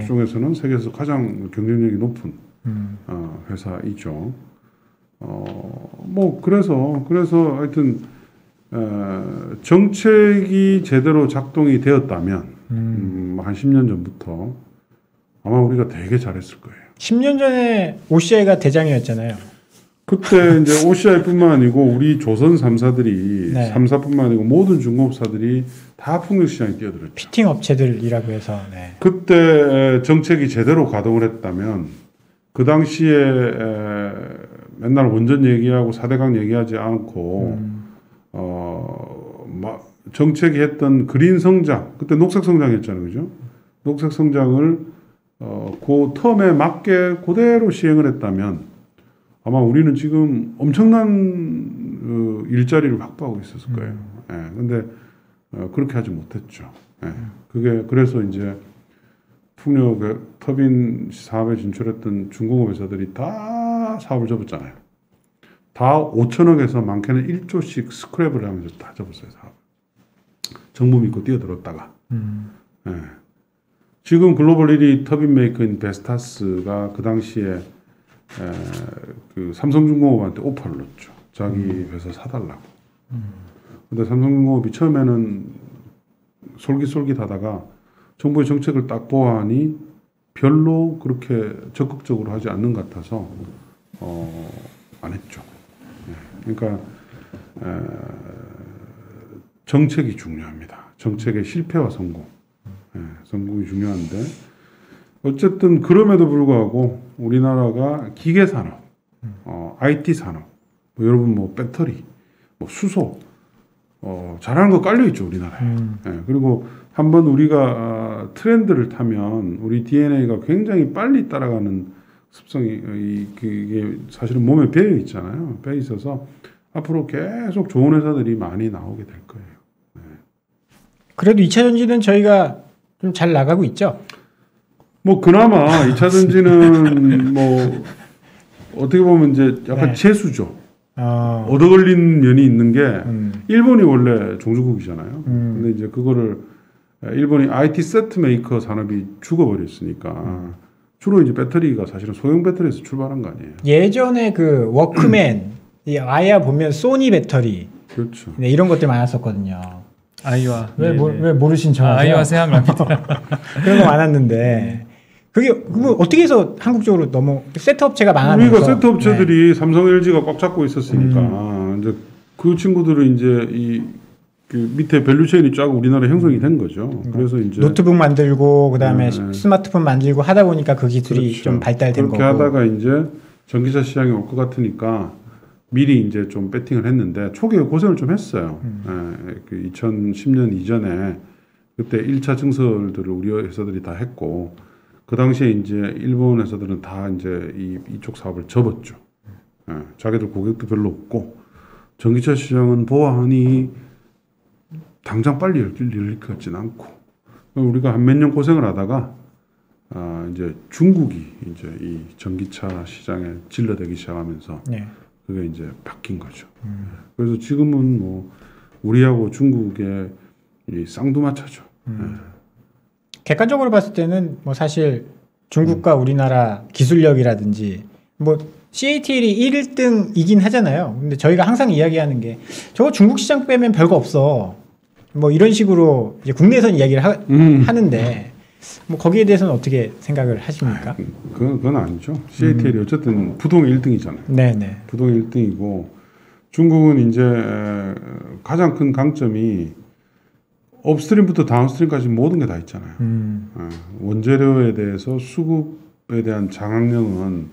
쪽에서는 세계에서 가장 경쟁력이 높은 회사이죠. 뭐 그래서 하여튼 정책이 제대로 작동이 되었다면 한 10년 전부터 아마 우리가 되게 잘했을 거예요. 10년 전에 OCI가 대장이었잖아요. 그때 이제 OCI뿐만 아니고 우리 조선 3사들이 3사뿐만 아니고 모든 중공업사들이 다 풍력 시장에 뛰어들었죠. 피팅 업체들이라고 해서. 그때 정책이 제대로 가동을 했다면 그 당시에 맨날 원전 얘기하고 4대강 얘기하지 않고 정책이 했던 그린 성장, 그때 녹색 성장이었잖아요, 그죠? 녹색 성장을 그 텀에 맞게 그대로 시행을 했다면 아마 우리는 지금 엄청난 일자리를 확보하고 있었을 거예요. 근데 그렇게 하지 못했죠. 그래서 이제 풍력 터빈 사업에 진출했던 중공업 회사들이 다 사업을 접었잖아요. 다 5천억에서 많게는 1조씩 스크랩을 하면서 다 접었어요, 사업. 정부 믿고 뛰어들었다가. 지금 글로벌 1위 터빈 메이커인 베스타스가 그 당시에 그 삼성중공업한테 오퍼를 넣었죠. 자기 회사 사달라고. 근데 삼성중공업이 처음에는 솔깃솔깃하다가 정부의 정책을 딱 보아하니 별로 그렇게 적극적으로 하지 않는 것 같아서 안 했죠. 그러니까 정책이 중요합니다. 정책의 실패와 성공. 성공이 중요한데 어쨌든 그럼에도 불구하고 우리나라가 기계산업, IT산업, 뭐 여러분 뭐 배터리, 뭐 수소 잘하는 거 깔려 있죠, 우리나라에. 그리고 한번 우리가 트렌드를 타면 우리 DNA가 굉장히 빨리 따라가는 습성이 이게 사실은 몸에 배어 있잖아요. 배어 있어서 앞으로 계속 좋은 회사들이 많이 나오게 될 거예요. 네. 그래도 2차 전지는 저희가 좀 잘 나가고 있죠. 뭐 그나마 2차 전지는 뭐 어떻게 보면 이제 약간 네. 재수죠. 얻어 걸린 면이 있는 게 일본이 원래 종주국이잖아요. 근데 이제 그거를 일본이 IT 세트 메이커 산업이 죽어버렸으니까 주로 이제 배터리가 사실은 소형 배터리에서 출발한 거 아니에요. 예전에 그 워크맨 이 아야 보면 소니 배터리 그렇죠. 네, 이런 것들 많았었거든요. 아이와 왜 모르신 척하세요? 아이와 생각납니다. 그런 거 많았는데 그게 어떻게 해서 한국적으로 너무 세트 업체가 망하면서 우리가 세트 업체들이 삼성, LG가 꽉 잡고 있었으니까 이제 그 친구들은 이제 그 밑에 밸류체인이 쫙 우리나라에 형성이 된 거죠. 그래서 이제 노트북 만들고 그다음에 스마트폰 만들고 하다 보니까 그 기술이 그렇죠. 좀 발달된 거고. 그렇게 하다가 이제 전기차 시장이 올 것 같으니까 미리 이제 좀 배팅을 했는데 초기에 고생을 좀 했어요. 그 2010년 이전에 그때 1차 증설들을 우리 회사들이 다 했고 그 당시에 이제 일본 회사들은 다 이제 이쪽 사업을 접었죠. 자기들 고객도 별로 없고 전기차 시장은 보아하니 당장 빨리 열릴 것 같지는 않고 우리가 한 몇 년 고생을 하다가 이제 중국이 이제 이 전기차 시장에 질러대기 시작하면서 그게 이제 바뀐 거죠. 그래서 지금은 뭐 우리하고 중국의 이 쌍두마차죠. 객관적으로 봤을 때는 뭐 사실 중국과 우리나라 기술력이라든지 뭐 CATL이 1등이긴 하잖아요. 근데 저희가 항상 이야기하는 게 저거 중국 시장 빼면 별거 없어. 뭐 이런 식으로 이제 국내에선 이야기를 하는데 뭐 거기에 대해서는 어떻게 생각을 하십니까? 그건 아니죠. CATL이 어쨌든 부동의 1등이잖아요. 네네. 부동의 1등이고 중국은 이제 가장 큰 강점이 업스트림부터 다운스트림까지 모든 게 다 있잖아요. 원재료에 대해서 수급에 대한 장악력은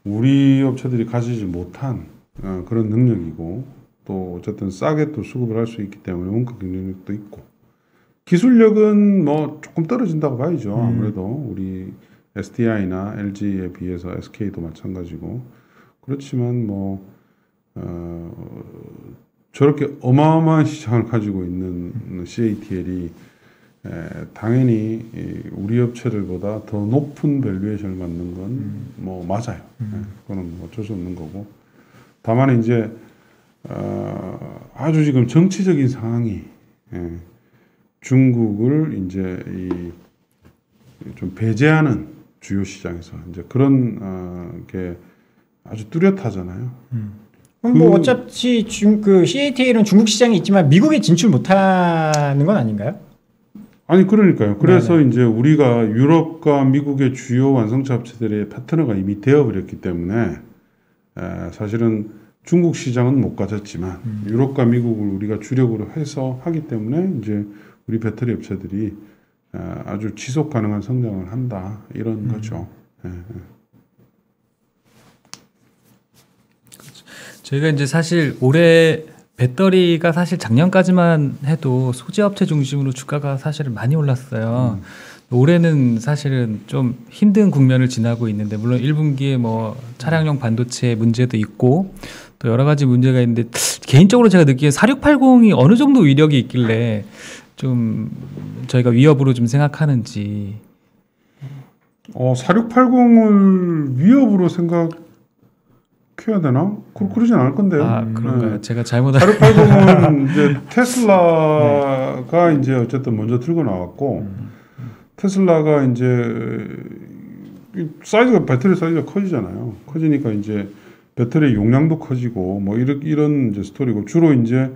우리 업체들이 가지지 못한 그런 능력이고 또 어쨌든 싸게 또 수급을 할 수 있기 때문에 원가 경쟁력도 있고 기술력은 뭐 조금 떨어진다고 봐야죠. 아무래도 우리 SDI나 LG에 비해서 SK도 마찬가지고 그렇지만 뭐 저렇게 어마어마한 시장을 가지고 있는 CATL이 당연히 우리 업체들보다 더 높은 밸류에이션을 갖는 건 뭐 맞아요. 그거는 어쩔 수 없는 거고. 다만 이제 아주 지금 정치적인 상황이 중국을 이제 좀 배제하는 주요 시장에서 이제 그런 게 아주 뚜렷하잖아요. 그럼 뭐 어차피 그 CATL은 중국 시장에 있지만 미국에 진출 못하는 건 아닌가요? 아니 그러니까요. 그래서 네네. 이제 우리가 유럽과 미국의 주요 완성차 업체들의 파트너가 이미 되어버렸기 때문에 사실은 중국 시장은 못 가졌지만 유럽과 미국을 우리가 주력으로 해서 하기 때문에 이제 우리 배터리 업체들이 아주 지속 가능한 성장을 한다 이런 거죠. 저희가 이제 사실 올해 배터리가 사실 작년까지만 해도 소재 업체 중심으로 주가가 사실은 많이 올랐어요. 올해는 사실은 좀 힘든 국면을 지나고 있는데 물론 1분기에 뭐 차량용 반도체 문제도 있고 또 여러 가지 문제가 있는데 개인적으로 제가 느끼기에 4680이 어느 정도 위력이 있길래 좀 저희가 위협으로 좀 생각하는지. 4680을 위협으로 생각해야 되나? 그러진 않을 건데요. 아, 그런가요? 제가 잘못 4680은 이제 테슬라가 이제 어쨌든 먼저 들고 나왔고 테슬라가 이제 사이즈가 배터리 사이즈가 커지잖아요. 커지니까 이제 배터리 용량도 커지고 뭐 이런 이제 스토리고 주로 이제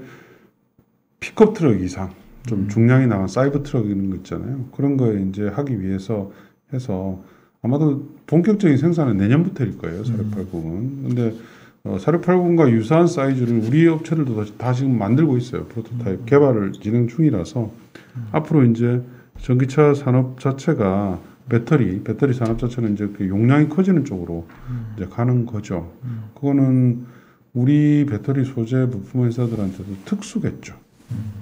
픽업 트럭 이상 좀 중량이 나간 사이버 트럭 이런 거 있잖아요. 그런 거에 이제 하기 위해서 해서 아마도 본격적인 생산은 내년부터일 거예요. 4680은. 근데 4680과 유사한 사이즈를 우리 업체들도 다 지금 만들고 있어요. 프로토타입 개발을 진행 중이라서 앞으로 이제 전기차 산업 자체가 배터리 산업 자체는 이제 그 용량이 커지는 쪽으로 이제 가는 거죠. 그거는 우리 배터리 소재 부품 회사들한테도 특수겠죠.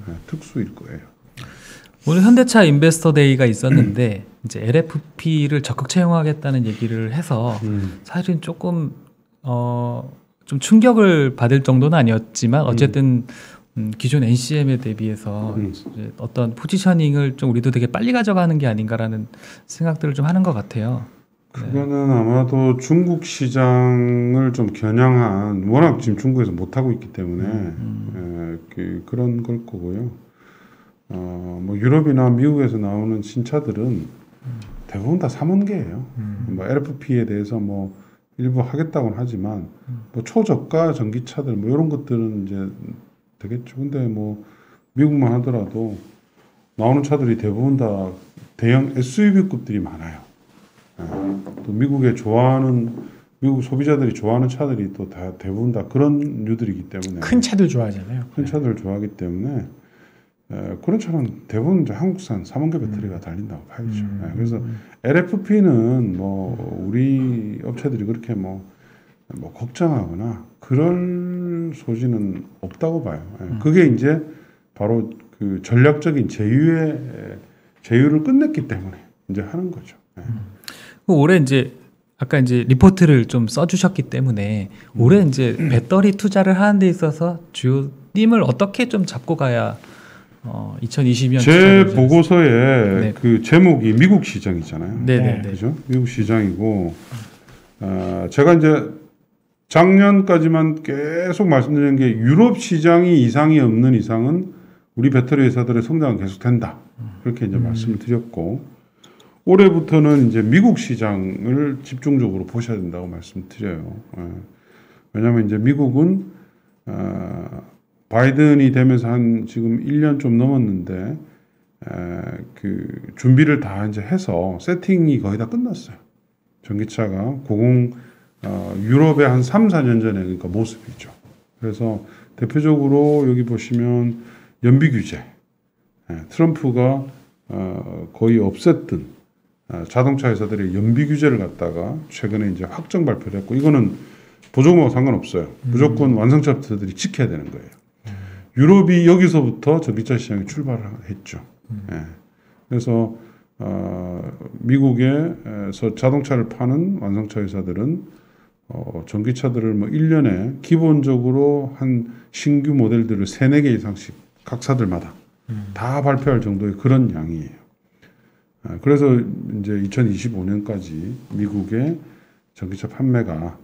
네, 특수일 거예요. 오늘 현대차 인베스터 데이가 있었는데 이제 LFP를 적극 채용하겠다는 얘기를 해서 사실은 조금 좀 충격을 받을 정도는 아니었지만 어쨌든 기존 NCM에 대비해서 이제 어떤 포지셔닝을 좀 우리도 되게 빨리 가져가는 게 아닌가라는 생각들을 좀 하는 것 같아요. 그거는 아마도 중국 시장을 좀 겨냥한, 워낙 지금 중국에서 못 하고 있기 때문에 그런 걸 거고요. 뭐 유럽이나 미국에서 나오는 신차들은 대부분 다 3원계예요. 뭐 LFP에 대해서 뭐 일부 하겠다고는 하지만 뭐 초저가 전기차들 뭐 이런 것들은 이제 되겠죠. 근데 뭐 미국만 하더라도 나오는 차들이 대부분 다 대형 SUV급들이 많아요. 또 미국 소비자들이 좋아하는 차들이 또 다 대부분 다 그런 류들이기 때문에 큰 차들 좋아하잖아요. 큰 차들을 좋아하기 때문에 그런 차는 대부분 이제 한국산 3원계 배터리가 달린다고 봐야죠. 그래서 LFP는 뭐 우리 업체들이 그렇게 뭐 걱정하거나 그럴 소지는 없다고 봐요. 그게 이제 바로 그 전략적인 제휴를 끝냈기 때문에 이제 하는 거죠. 올해 이제 아까 이제 리포트를 좀 써주셨기 때문에 올해 이제 배터리 투자를 하는 데 있어서 주요 띠을 어떻게 좀 잡고 가야 2022년 제 보고서에 그 제목이 미국 시장이잖아요. 네네. 그죠? 미국 시장이고 제가 이제 작년까지만 계속 말씀드린 게 유럽 시장이 이상이 없는 이상은 우리 배터리 회사들의 성장은 계속된다. 그렇게 이제 말씀을 드렸고 올해부터는 이제 미국 시장을 집중적으로 보셔야 된다고 말씀드려요. 왜냐하면 이제 미국은 바이든이 되면서 한 지금 1년 좀 넘었는데 그 준비를 다 이제 해서 세팅이 거의 다 끝났어요. 전기차가 유럽의 한 3, 4년 전에 그러니까 모습이죠. 그래서 대표적으로 여기 보시면 연비 규제, 트럼프가 거의 없앴던 자동차 회사들의 연비 규제를 갖다가 최근에 이제 확정 발표를 했고 이거는 보조금하고 상관없어요. 무조건 완성차들이 지켜야 되는 거예요. 유럽이 여기서부터 전기차 시장에 출발을 했죠. 그래서 미국에서 자동차를 파는 완성차 회사들은 전기차들을 뭐 1년에 기본적으로 한 신규 모델들을 3, 4개 이상씩 각사들마다 다 발표할 정도의 그런 양이에요. 그래서 이제 2025년까지 미국의 전기차 판매가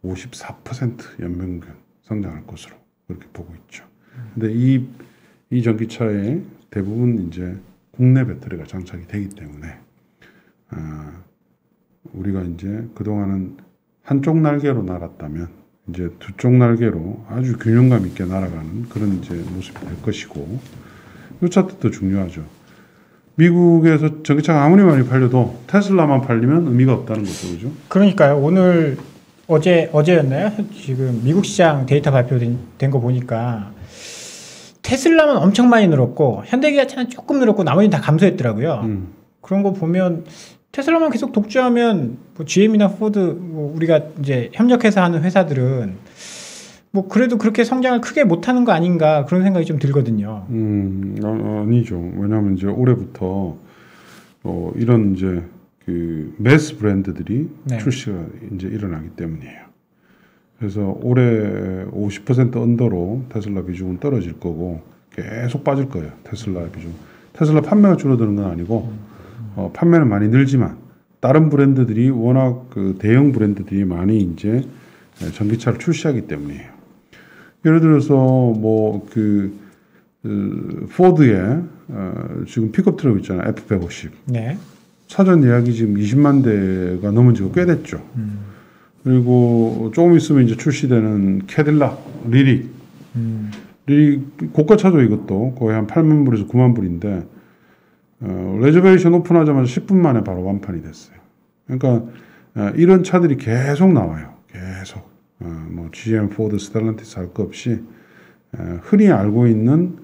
54% 연평균 성장할 것으로 그렇게 보고 있죠. 근데 이 전기차에 대부분 이제 국내 배터리가 장착이 되기 때문에 우리가 이제 그동안은 한쪽 날개로 날았다면 이제 두 쪽 날개로 아주 균형감 있게 날아가는 그런 이제 모습이 될 것이고 이 차트도 중요하죠. 미국에서 전기차가 아무리 많이 팔려도 테슬라만 팔리면 의미가 없다는 거죠, 그죠? 그러니까요. 오늘 어제였나요? 지금 미국 시장 데이터 발표된 거 보니까 테슬라만 엄청 많이 늘었고 현대기아차는 조금 늘었고 나머지는 다 감소했더라고요. 그런 거 보면 테슬라만 계속 독주하면 뭐 GM이나 포드 뭐 우리가 이제 협력해서 하는 회사들은 뭐 그래도 그렇게 성장을 크게 못하는 거 아닌가 그런 생각이 좀 들거든요. 아니죠. 왜냐하면 이제 올해부터 이런 이제 그 매스 브랜드들이 출시가 이제 일어나기 때문이에요. 그래서 올해 50% 언더로 테슬라 비중은 떨어질 거고 계속 빠질 거예요. 테슬라 비중. 테슬라 판매가 줄어드는 건 아니고 판매는 많이 늘지만 다른 브랜드들이 워낙 그 대형 브랜드들이 많이 이제 전기차를 출시하기 때문이에요. 예를 들어서 뭐 포드의 지금 픽업 트럭 있잖아요. F150. 네. 사전 예약이 지금 20만 대가 넘은 지가 꽤 됐죠. 그리고 조금 있으면 이제 출시되는 캐딜락, 리릭. 리릭 고가차죠. 이것도 거의 한 8만 불에서 9만 불인데 레저베이션 오픈하자마자 10분 만에 바로 완판이 됐어요. 그러니까 이런 차들이 계속 나와요. 계속. 뭐 GM, 포드, 스텔란티스 할 거 없이 흔히 알고 있는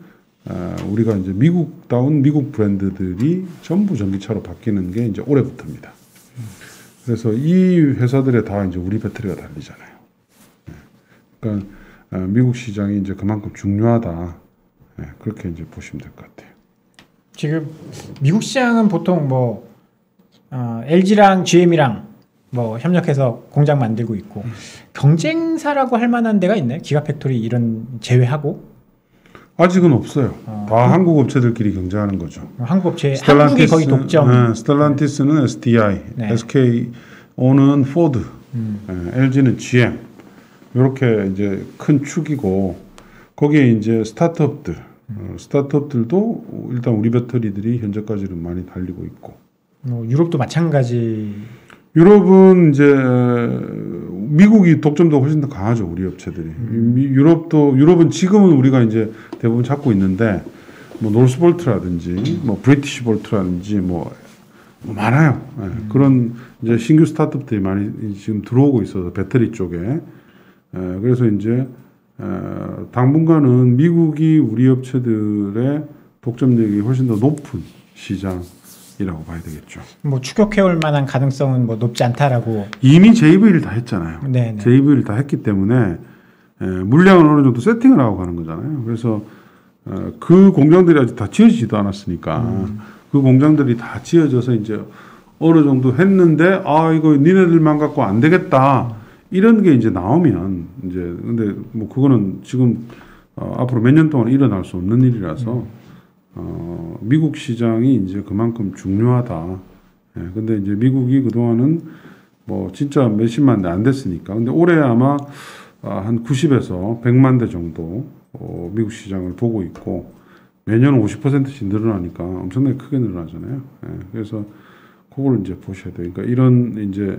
우리가 이제 미국다운 미국 브랜드들이 전부 전기차로 바뀌는 게 이제 올해부터입니다. 그래서 이 회사들에 다 이제 우리 배터리가 달리잖아요. 그러니까 미국 시장이 이제 그만큼 중요하다. 그렇게 이제 보시면 될 것 같아요. 지금 미국 시장은 보통 뭐 LG랑 GM이랑 뭐 협력해서 공장 만들고 있고 경쟁사라고 할 만한 데가 있나요? 기가팩토리 이런 제외하고? 아직은 없어요. 다 한국 업체들끼리 경쟁하는 거죠. 한국 업체, 한국이 거의 독점. 스텔란티스는 SDI, 네. SKO는 포드, LG는 GM 이렇게 이제 큰 축이고 거기에 이제 스타트업들도 일단 우리 배터리들이 현재까지는 많이 달리고 있고. 유럽도 마찬가지. 유럽은 이제 미국이 독점도 훨씬 더 강하죠, 우리 업체들이. 유럽은 지금은 우리가 이제 대부분 잡고 있는데 뭐 노스볼트라든지 뭐 브리티시볼트라든지 뭐 많아요. 네. 그런 이제 신규 스타트업들이 많이 지금 들어오고 있어서 배터리 쪽에. 그래서 이제 당분간은 미국이 우리 업체들의 독점력이 훨씬 더 높은 시장이라고 봐야 되겠죠. 뭐 추격해올 만한 가능성은 뭐 높지 않다라고. 이미 JV를 다 했잖아요. 네네. JV를 다 했기 때문에 물량을 어느 정도 세팅을 하고 가는 거잖아요. 그래서 그 공장들이 아직 다 지어지지도 않았으니까 그 공장들이 다 지어져서 이제 어느 정도 했는데 이거 니네들만 갖고 안 되겠다. 이런 게 이제 나오면 이제 근데 뭐 그거는 지금 앞으로 몇 년 동안 일어날 수 없는 일이라서 미국 시장이 이제 그만큼 중요하다. 근데 이제 미국이 그동안은 뭐 진짜 몇십만 대 안 됐으니까. 근데 올해 아마 한 90에서 100만 대 정도 미국 시장을 보고 있고 매년 50%씩 늘어나니까 엄청나게 크게 늘어나잖아요. 그래서 그걸 이제 보셔야 돼요. 그러니까 이런 이제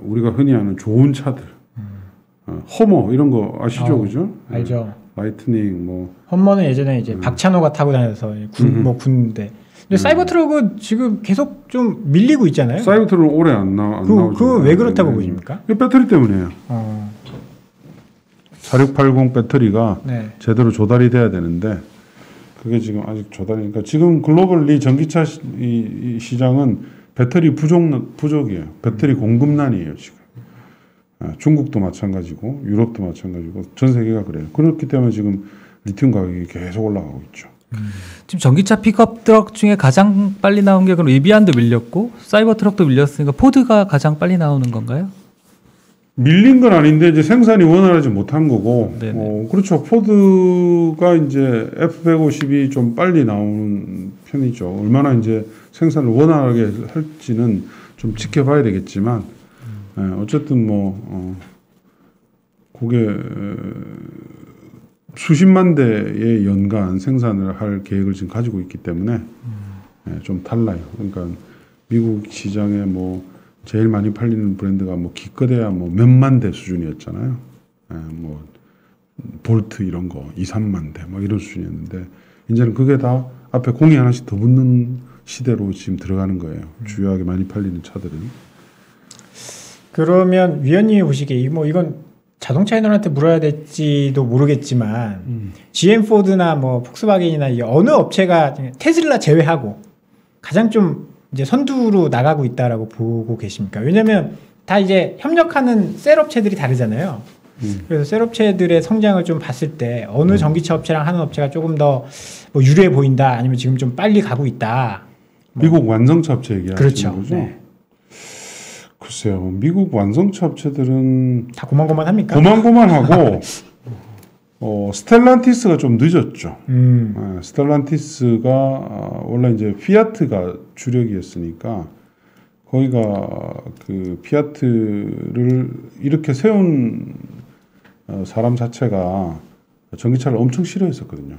우리가 흔히 아는 좋은 차들, 허머 이런 거 아시죠, 그죠? 알죠. 라이트닝 뭐. 험머는 예전에 이제 박찬호가 타고 다녀서 군대. 근데 사이버 트럭은 지금 계속 좀 밀리고 있잖아요. 사이버 트럭은 올해 안 나오죠. 그 왜 그렇다고 보십니까? 배터리 때문이에요. 4680 배터리가 제대로 조달이 돼야 되는데 그게 지금 아직 그러니까 지금 글로벌리 전기차 시장은 배터리 부족이에요. 배터리 공급난이에요, 지금. 중국도 마찬가지고, 유럽도 마찬가지고, 전 세계가 그래요. 그렇기 때문에 지금 리튬 가격이 계속 올라가고 있죠. 지금 전기차 픽업 트럭 중에 가장 빨리 나온 게 그럼 리비안도 밀렸고, 사이버 트럭도 밀렸으니까 포드가 가장 빨리 나오는 건가요? 밀린 건 아닌데 이제 생산이 원활하지 못한 거고, 그렇죠. 포드가 이제 F150이 좀 빨리 나오는 편이죠. 얼마나 이제 생산을 원활하게 할지는 좀 지켜봐야 되겠지만, 어쨌든 뭐 그게 수십만 대의 연간 생산을 할 계획을 지금 가지고 있기 때문에 좀 달라요. 그러니까 미국 시장에 뭐 제일 많이 팔리는 브랜드가 뭐 기껏해야 뭐 몇만 대 수준이었잖아요. 뭐 볼트 이런 거 2, 3만 대 뭐 이런 수준이었는데 이제는 그게 다 앞에 공이 하나씩 더 붙는 시대로 지금 들어가는 거예요. 주요하게 많이 팔리는 차들은. 그러면 위원님이 보시기에 뭐 이건 자동차 인원한테 물어야 될지도 모르겠지만 GM 포드나 뭐 폭스바겐이나 어느 업체가 테슬라 제외하고 가장 좀 이제 선두로 나가고 있다라고 보고 계십니까? 왜냐면 다 이제 협력하는 셀 업체들이 다르잖아요. 그래서 셀 업체들의 성장을 좀 봤을 때 어느 전기차 업체랑 하는 업체가 조금 더 뭐 유리해 보인다, 아니면 지금 좀 빨리 가고 있다. 미국 완성차 업체 얘기하시는 그렇죠. 거죠? 네. 글쎄요, 미국 완성차 업체들은 다 고만고만합니까? 고만고만하고 스텔란티스가 좀 늦었죠. 스텔란티스가 원래 이제 피아트가 주력이었으니까 거기가 그 피아트를 이렇게 세운 사람 자체가 전기차를 엄청 싫어했었거든요.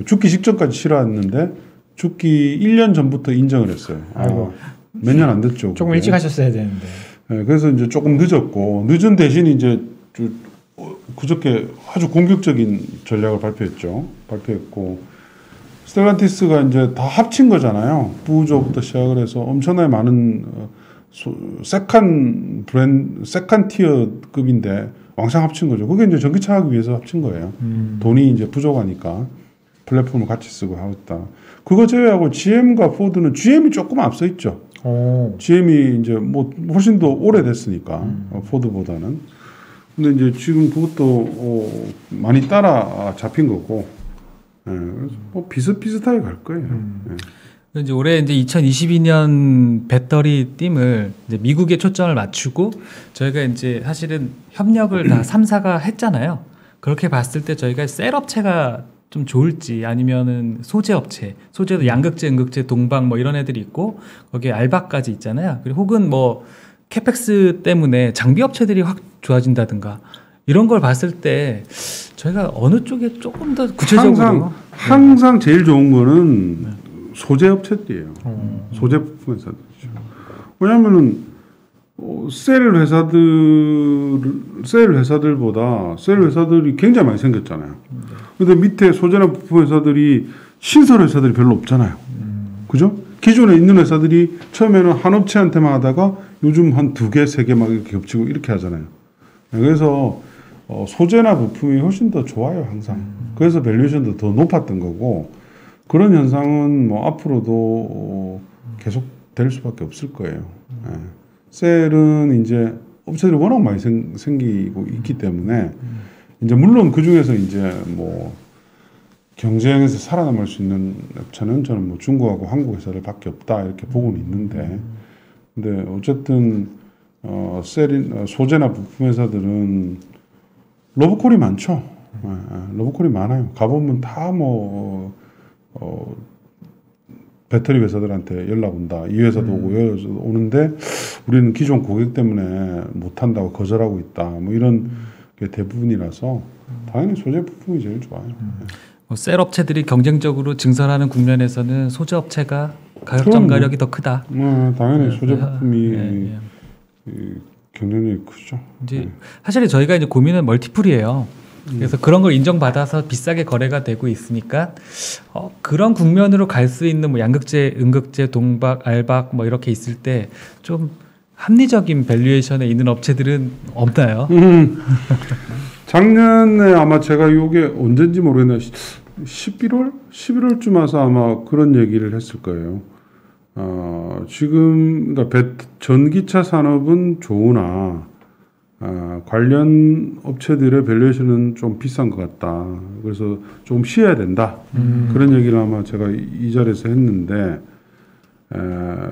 죽기 직전까지 싫어했는데 죽기 1년 전부터 인정을 했어요. 몇 년 안 됐죠. 조금 일찍 하셨어야 되는데. 그래서 이제 조금 늦었고, 늦은 대신 이제 그저께 아주 공격적인 전략을 발표했고, 스텔란티스가 이제 다 합친 거잖아요. 부조부터 시작을 해서 엄청나게 많은 세컨 티어급인데 왕창 합친 거죠. 그게 이제 전기차 하기 위해서 합친 거예요. 돈이 이제 부족하니까 플랫폼을 같이 쓰고 하고 있다. 그거 제외하고 GM과 포드는 GM이 조금 앞서 있죠. GM이 이제 뭐 훨씬 더 오래됐으니까 포드보다는. 근데 이제 지금 그것도 많이 따라 잡힌 거고, 그래서 뭐 비슷비슷하게 갈 거예요. 이제 올해 이제 2022년 배터리 띠을 이제 미국에 초점을 맞추고 저희가 이제 사실은 협력을 다 3사가 했잖아요. 그렇게 봤을 때 저희가 셀 업체가 좀 좋을지 아니면은 소재 업체, 소재도 양극재, 음극재, 동박 뭐 이런 애들이 있고 거기에 알바까지 있잖아요. 그리고 혹은 뭐 캐펙스 때문에 장비 업체들이 확 좋아진다든가 이런 걸 봤을 때 저희가 어느 쪽에 조금 더 구체적으로 항상 제일 좋은 거는 소재 업체들이에요. 소재 부품 회사들이죠. 왜냐하면은 셀 회사들보다 셀 회사들이 굉장히 많이 생겼잖아요. 근데 밑에 소재나 부품 회사들이 신설 회사들이 별로 없잖아요. 그죠? 기존에 있는 회사들이 처음에는 한 업체한테만 하다가 요즘 한 2개, 3개 막 이렇게 겹치고 이렇게 하잖아요. 그래서 소재나 부품이 훨씬 더 좋아요, 항상. 그래서 밸류에이션도 더 높았던 거고, 그런 현상은 뭐 앞으로도 계속 될 수밖에 없을 거예요. 셀은 이제 업체들이 워낙 많이 생기고 있기 때문에 이제 물론 그 중에서 이제 뭐 경쟁에서 살아남을 수 있는 업체는 저는 뭐 중국하고 한국 회사들밖에 없다 이렇게 보고는 있는데, 근데 어쨌든 소재나 부품 회사들은 러브콜이 많죠. 러브콜이 많아요. 가보면 다 뭐 배터리 회사들한테 연락 온다. 이 회사도 오고 이 회사도 오는데 우리는 기존 고객 때문에 못 한다고 거절하고 있다. 뭐 이런 게 대부분이라서 당연히 소재 부품이 제일 좋아요. 셀 업체들이 경쟁적으로 증설하는 국면에서는 소재 업체가 가격 전가력이 더 크다. 당연히 소재 부품이 경쟁력이 크죠. 이제 사실 저희가 이제 고민은 멀티플이에요. 그래서 그런 걸 인정받아서 비싸게 거래가 되고 있으니까 그런 국면으로 갈 수 있는 뭐 양극재, 음극재, 동박, 알박 뭐 이렇게 있을 때 좀 합리적인 밸류에이션에 있는 업체들은 없나요? 작년에 아마 제가 이게 언젠지 모르겠는데 11월쯤 와서 아마 그런 얘기를 했을 거예요. 지금 그러니까 전기차 산업은 좋으나 관련 업체들의 밸류에이션은 좀 비싼 것 같다. 그래서 좀 쉬어야 된다. 그런 얘기를 아마 제가 이 자리에서 했는데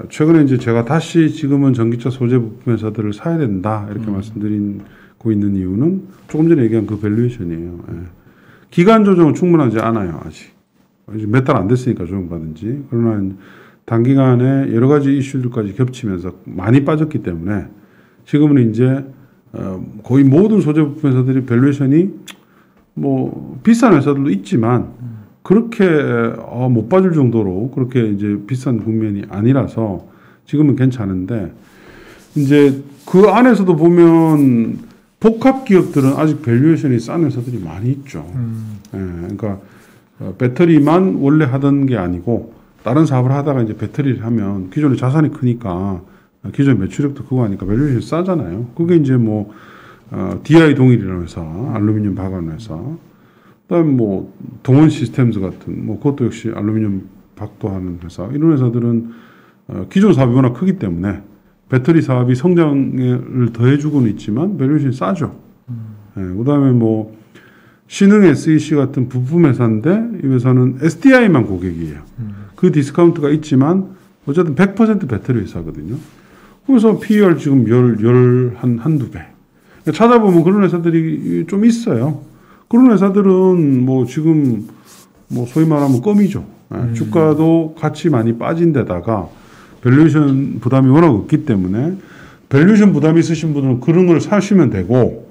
최근에 이제 제가 다시 지금은 전기차 소재 부품 회사들을 사야 된다 이렇게 말씀드리고 있는 이유는 조금 전에 얘기한 그 밸류에이션이에요. 기간 조정은 충분하지 않아요. 아직 몇 달 안 됐으니까 조정받은지. 그러나 단기간에 여러 가지 이슈들까지 겹치면서 많이 빠졌기 때문에 지금은 이제 거의 모든 소재 부품 회사들이 밸류에이션이 뭐 비싼 회사들도 있지만 그렇게 못 빠질 정도로 그렇게 이제 비싼 국면이 아니라서 지금은 괜찮은데 이제 그 안에서도 보면 복합 기업들은 아직 밸류에이션이 싼 회사들이 많이 있죠. 그러니까 배터리만 원래 하던 게 아니고 다른 사업을 하다가 이제 배터리를 하면 기존에 자산이 크니까 기존 매출액도 그거 하니까 밸류에이션이 싸잖아요. 그게 이제 뭐 DI 동일이라는 회사, 알루미늄 박아는 회사, 그다음에 뭐 동원 시스템즈 같은 뭐 그것도 역시 알루미늄 박도하는 회사. 이런 회사들은 기존 사업이 워낙 크기 때문에 배터리 사업이 성장을 더해주고는 있지만 밸류에이션이 싸죠. 그다음에 뭐 신흥 SEC 같은 부품 회사인데 이 회사는 SDI만 고객이에요. 그 디스카운트가 있지만 어쨌든 100% 배터리 회사거든요. 그래서 PER 지금 한두 배. 찾아보면 그런 회사들이 좀 있어요. 그런 회사들은 뭐 지금 뭐 소위 말하면 껌이죠. 주가도 같이 많이 빠진 데다가 밸류에이션 부담이 워낙 없기 때문에 밸류에이션 부담이 있으신 분들은 그런 걸 사시면 되고,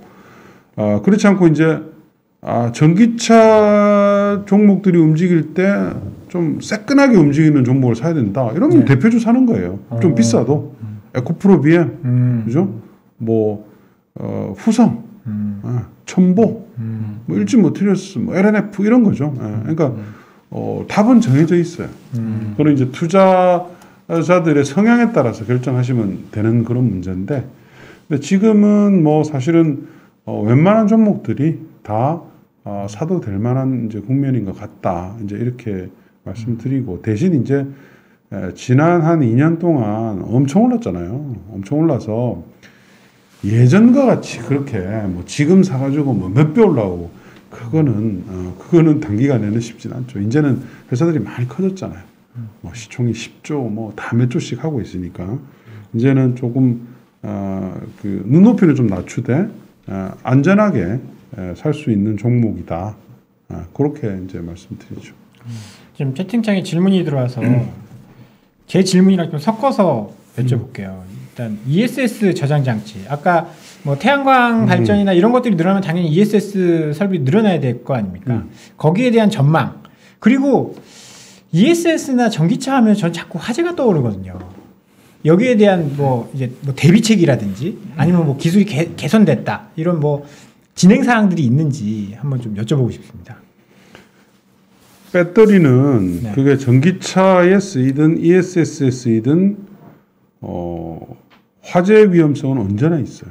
그렇지 않고 이제 전기차 종목들이 움직일 때 좀 새끈하게 움직이는 종목을 사야 된다. 이러면 대표주 사는 거예요. 좀 비싸도. 에코프로 BM, 그죠? 뭐 후성, 첨보, 뭐 일진모터리얼스, 뭐 LNF 이런 거죠. 그러니까 답은 정해져 있어요. 그런 이제 투자자들의 성향에 따라서 결정하시면 되는 그런 문제인데, 근데 지금은 뭐 사실은 웬만한 종목들이 다 사도 될 만한 이제 국면인 것 같다. 이제 이렇게 말씀드리고, 대신 이제 지난 한 2년 동안 엄청 올랐잖아요. 엄청 올라서 예전과 같이 그렇게 뭐 지금 사가지고 뭐 몇 배 올라오고 그거는 단기간에는 쉽진 않죠. 이제는 회사들이 많이 커졌잖아요. 뭐 시총이 10조 뭐 다 몇 조씩 하고 있으니까 이제는 조금 그 눈높이를 좀 낮추되 안전하게 살 수 있는 종목이다. 그렇게 이제 말씀드리죠. 지금 채팅창에 질문이 들어와서 제 질문이랑 좀 섞어서 여쭤볼게요. 일단 ESS 저장 장치. 아까 뭐 태양광 발전이나 이런 것들이 늘어나면 당연히 ESS 설비 늘어나야 될 거 아닙니까? 거기에 대한 전망. 그리고 ESS나 전기차 하면 전 자꾸 화재가 떠오르거든요. 여기에 대한 뭐 이제 뭐 대비책이라든지 아니면 뭐 기술이 개선됐다 이런 뭐 진행 사항들이 있는지 한번 좀 여쭤보고 싶습니다. 배터리는 네. 그게 전기차에 쓰이든 ESS에 쓰이든 화재 위험성은 언제나 있어요.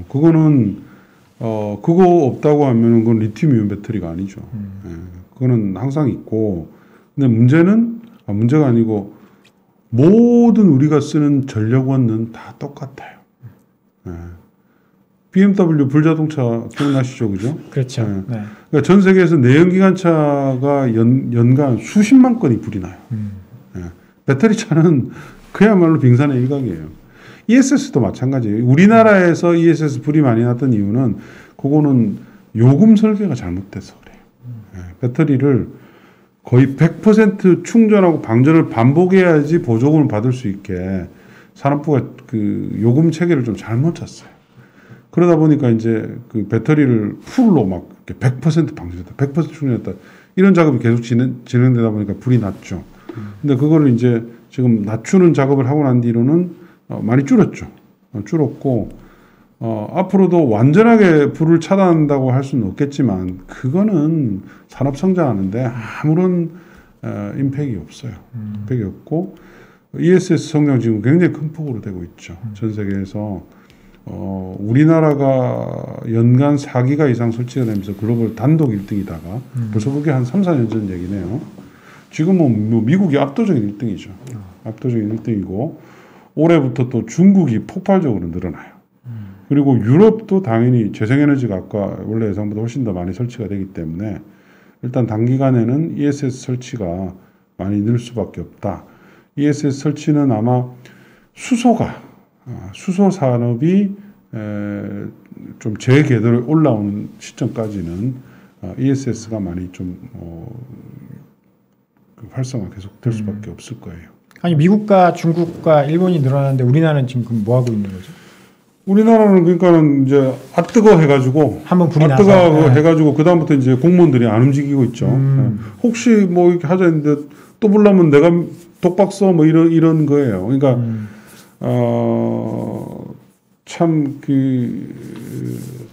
그거는 그거 없다고 하면 그건 리튬이온 배터리가 아니죠. 그거는 항상 있고, 근데 문제가 아니고 모든 우리가 쓰는 전력원은 다 똑같아요. BMW 불자동차 기억나시죠, 그죠? 그렇죠. 네. 그러니까 전 세계에서 내연기관차가 연간 수십만 건이 불이 나요. 배터리 차는 그야말로 빙산의 일각이에요. ESS도 마찬가지예요. 우리나라에서 ESS 불이 많이 났던 이유는 그거는 요금 설계가 잘못돼서 그래요. 배터리를 거의 100% 충전하고 방전을 반복해야지 보조금을 받을 수 있게 산업부가 그 요금 체계를 좀 잘못 짰어요. 그러다 보니까 이제 그 배터리를 풀로 막 100% 방전했다, 100% 충전했다 이런 작업이 계속 진행되다 보니까 불이 났죠. 근데 그거를 이제 지금 낮추는 작업을 하고 난 뒤로는 많이 줄었죠. 줄었고 앞으로도 완전하게 불을 차단한다고 할 수는 없겠지만 그거는 산업 성장하는데 아무런 임팩이 없어요. 임팩이 없고 ESS 성장 지금 굉장히 큰 폭으로 되고 있죠. 전 세계에서 우리나라가 연간 4기가 이상 설치가 되면서 글로벌 단독 1등이다가 벌써 그게 한 3, 4년 전 얘기네요. 지금은 뭐 미국이 압도적인 1등이죠. 압도적인 1등이고 올해부터 또 중국이 폭발적으로 늘어나요. 그리고 유럽도 당연히 재생에너지가 아까 원래 예상보다 훨씬 더 많이 설치가 되기 때문에 일단 단기간에는 ESS 설치가 많이 늘 수밖에 없다. ESS 설치는 아마 수소 산업이 좀 제궤도에 올라오는 시점까지는 ESS가 많이 좀 활성화 계속 될 수밖에 없을 거예요. 아니 미국과 중국과 일본이 늘어나는데 우리나라는 지금 뭐 하고 있는 거죠? 우리나라는 그러니까는 이제 뜨거 해가지고 한번 불이 나서 뜨거 해가지고 그 다음부터 이제 공무원들이 안 움직이고 있죠. 혹시 뭐 이렇게 하자 했는데 또 불나면 내가 독박 써 뭐 이런 거예요. 그러니까 참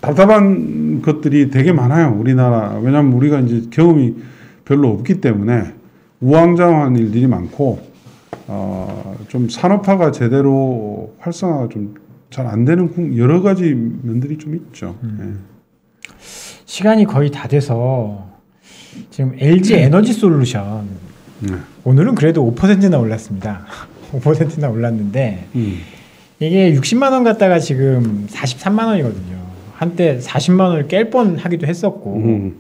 답답한 것들이 되게 많아요. 우리나라. 왜냐하면 우리가 이제 경험이 별로 없기 때문에 우왕좌왕한 일들이 많고 좀 산업화가 제대로 활성화가 좀 잘 안 되는 여러 가지 면들이 좀 있죠. 네. 시간이 거의 다 돼서 지금 LG 에너지 솔루션 오늘은 그래도 5%나 올랐습니다. 5%나 올랐는데 이게 60만 원 갖다가 지금 43만 원이거든요. 한때 40만 원을 깰 뻔하기도 했었고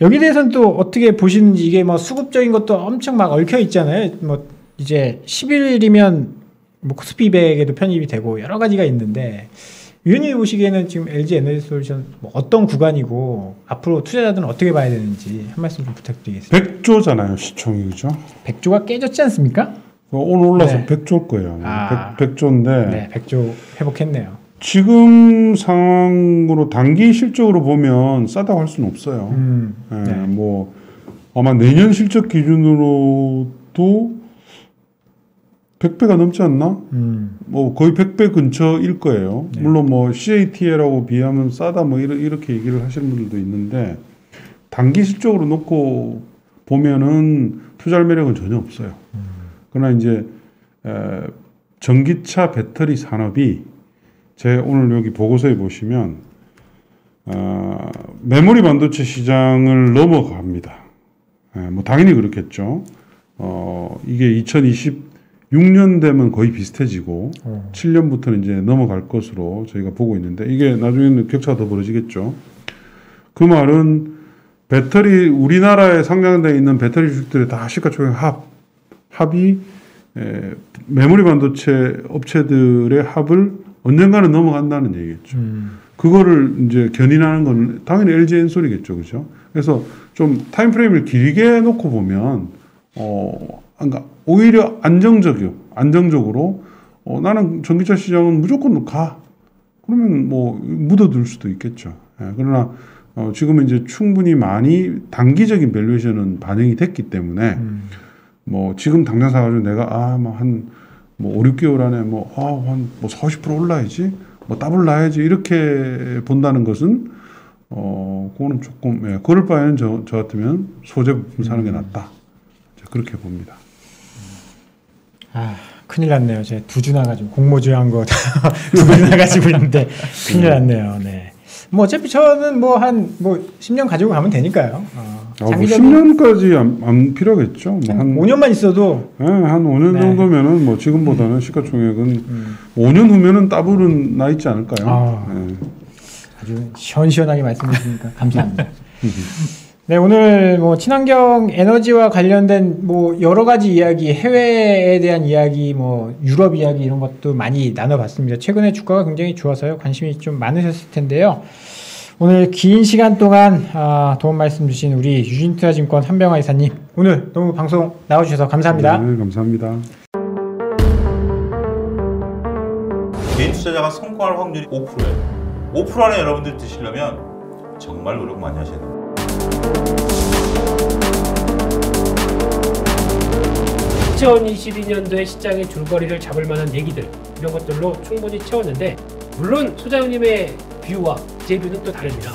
여기 대해서는 또 어떻게 보시는지 이게 뭐 수급적인 것도 엄청 막 얽혀 있잖아요. 뭐 이제 11일이면 뭐 코스피 200에도 편입이 되고 여러 가지가 있는데 위원님이 보시기에는 지금 LG 에너지 솔루션 뭐 어떤 구간이고 앞으로 투자자들은 어떻게 봐야 되는지 한 말씀 좀 부탁드리겠습니다. 100조잖아요 시총이 그죠? 100조가 깨졌지 않습니까? 오늘 올라서 네. 100조일 거예요. 100조인데 네, 100조 회복했네요. 지금 상황으로 단기 실적으로 보면 싸다고 할 수는 없어요. 네. 뭐 아마 내년 실적 기준으로도 100배가 넘지 않나? 뭐 거의 100배 근처일 거예요. 네. 물론 뭐 CATL하고 비하면 싸다 뭐 이렇게 얘기를 하시는 분들도 있는데 단기 실적으로 놓고 보면은 투자할 매력은 전혀 없어요. 그러나 이제 전기차 배터리 산업이 제 오늘 여기 보고서에 보시면 메모리 반도체 시장을 넘어갑니다. 뭐 당연히 그렇겠죠. 이게 2026년 되면 거의 비슷해지고 7년부터는 이제 넘어갈 것으로 저희가 보고 있는데 이게 나중에는 격차가 더 벌어지겠죠. 그 말은 배터리 우리나라에 상장되어 있는 배터리 주식들의 다 시가총액 합이 메모리 반도체 업체들의 합을 언젠가는 넘어간다는 얘기겠죠. 그거를 이제 견인하는 건 당연히 LG 엔솔이겠죠, 그렇죠? 그래서 좀 타임프레임을 길게 놓고 보면 그러니까 오히려 안정적으로 나는 전기차 시장은 무조건 가. 그러면 뭐 묻어둘 수도 있겠죠. 그러나 지금은 이제 충분히 많이 단기적인 밸류에이션은 반영이 됐기 때문에 뭐 지금 당장 사가지고 내가 한 5, 6개월 안에 한 40% 올라야지, 더블 나야지 이렇게 본다는 것은 그거는 조금 그럴 바에는 저 같으면 소재 부품 사는 게 낫다. 그렇게 봅니다. 큰일 났네요. 제가 두 주 나가지고 공모주한 거 두 번 나가지고 있는데 큰일 났네요. 네. 뭐 어차피 저는 한 10년 가지고 가면 되니까요. 장기적인 10년까지 안 필요하겠죠. 한 5년만 있어도 한 5년 정도면은 뭐 지금보다는 시가총액은 5년 후면은 더블은 나 있지 않을까요? 아주 시원시원하게 말씀해 주시니까 감사합니다. 네, 오늘 친환경 에너지와 관련된 여러 가지 이야기, 해외에 대한 이야기, 유럽 이야기 이런 것도 많이 나눠봤습니다. 최근에 주가가 굉장히 좋아서요. 관심이 좀 많으셨을 텐데요. 오늘 긴 시간 동안 도움 말씀 주신 우리 유진투자증권 한병화 이사님, 오늘 너무 방송 나와주셔서 감사합니다. 네, 감사합니다. 개인 투자자가 성공할 확률이 5%예요. 5% 안에 여러분들 드시려면 정말 노력 많이 하셔야 됩니다. 2022년도에 시장의 줄거리를 잡을 만한 얘기들 이런 것들로 충분히 채웠는데 물론 소장님의 뷰와 제 뷰는 또 다릅니다.